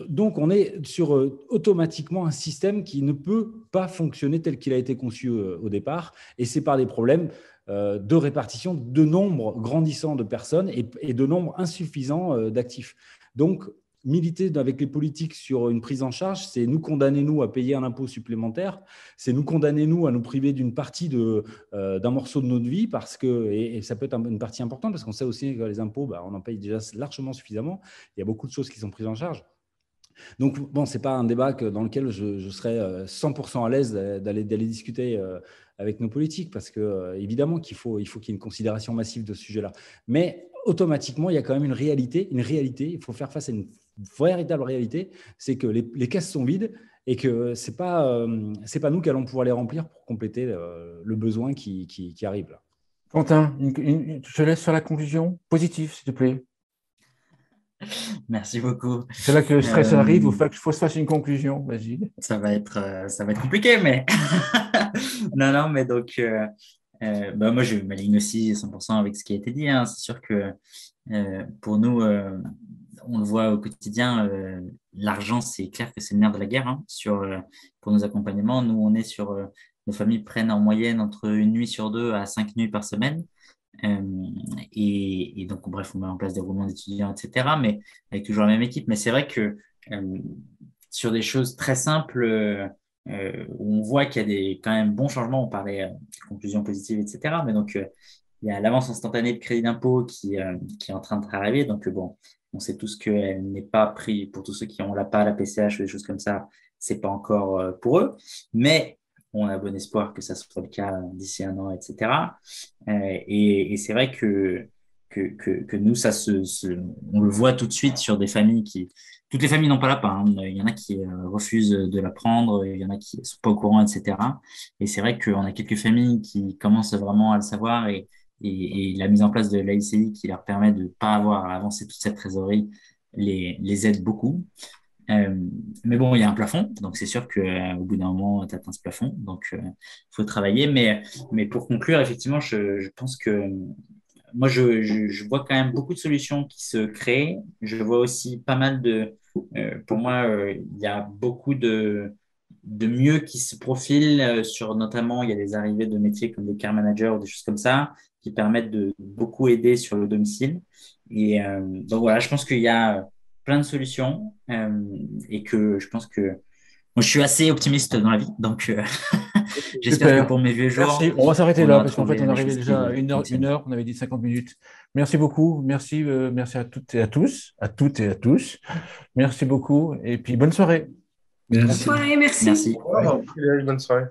Donc, on est sur automatiquement un système qui ne peut pas fonctionner tel qu'il a été conçu au départ. Et c'est par des problèmes de répartition, de nombre grandissant de personnes et de nombre insuffisant d'actifs. Donc, militer avec les politiques sur une prise en charge, c'est nous condamner, nous, à payer un impôt supplémentaire, c'est nous condamner, nous, à nous priver d'une partie d'un morceau de notre vie, parce que, et ça peut être une partie importante, parce qu'on sait aussi que les impôts, on en paye déjà largement suffisamment. Il y a beaucoup de choses qui sont prises en charge. Donc, bon, ce n'est pas un débat dans lequel je serais 100% à l'aise d'aller discuter avec nos politiques, parce que évidemment qu'il faut qu'il y ait une considération massive de ce sujet-là. Mais automatiquement, il y a quand même une réalité. Il faut faire face à une véritable réalité, c'est que les caisses sont vides et que ce n'est pas nous qui allons pouvoir les remplir pour compléter le besoin qui arrive là. Quentin, je te laisse faire la conclusion positive, s'il te plaît. Merci beaucoup. C'est là que le stress arrive, il faut se faire une conclusion. Vas-y. Ça va être compliqué, mais non, mais donc moi je m'aligne aussi 100% avec ce qui a été dit. Hein. C'est sûr que pour nous, on le voit au quotidien, l'argent, c'est clair que c'est le nerf de la guerre, hein, pour nos accompagnements. Nous, on est sur nos familles prennent en moyenne entre 1 nuit sur 2 à 5 nuits par semaine. Et donc, bref, on met en place des roulements d'étudiants, etc., mais avec toujours la même équipe. Mais c'est vrai que sur des choses très simples, où on voit qu'il y a quand même bons changements, on parlait de conclusions positives, etc., mais donc il y a l'avance instantanée de crédit d'impôt qui est en train de arriver. Donc, bon, on sait tous qu'elle n'est pas prise pour tous ceux qui ont l'APA, la PCH, des choses comme ça, c'est pas encore pour eux. Mais on a bon espoir que ça soit le cas d'ici 1 an, etc. Et c'est vrai que nous, on le voit tout de suite sur des familles toutes les familles n'ont pas la pain, hein. Il y en a qui refusent de la prendre, il y en a qui sont pas au courant, etc. Et c'est vrai qu'on a quelques familles qui commencent vraiment à le savoir et la mise en place de l'AICI qui leur permet de ne pas avoir à avancer toute cette trésorerie les aide beaucoup. Mais bon, il y a un plafond, donc c'est sûr qu'au bout d'un moment, tu atteins ce plafond, donc il faut travailler. Mais pour conclure, effectivement, je pense que moi, je vois quand même beaucoup de solutions qui se créent. Je vois aussi pas mal pour moi, il y a beaucoup de mieux qui se profilent sur notamment, il y a des arrivées de métiers comme des care managers ou des choses comme ça qui permettent de beaucoup aider sur le domicile. Et donc voilà, je pense qu'il y a plein de solutions et que je pense que moi, je suis assez optimiste dans la vie, donc j'espère que Super. pour mes vieux jours, Merci. On va s'arrêter on là aura parce qu'en fait, trouvé on des arrivait choses déjà à qui une tiennent. heure, on avait dit 50 minutes. Merci beaucoup. Merci, merci à toutes et à tous, à toutes et à tous. Merci beaucoup et puis bonne soirée. Bonne Merci. soirée, merci. Merci. Au revoir. Bonne soirée.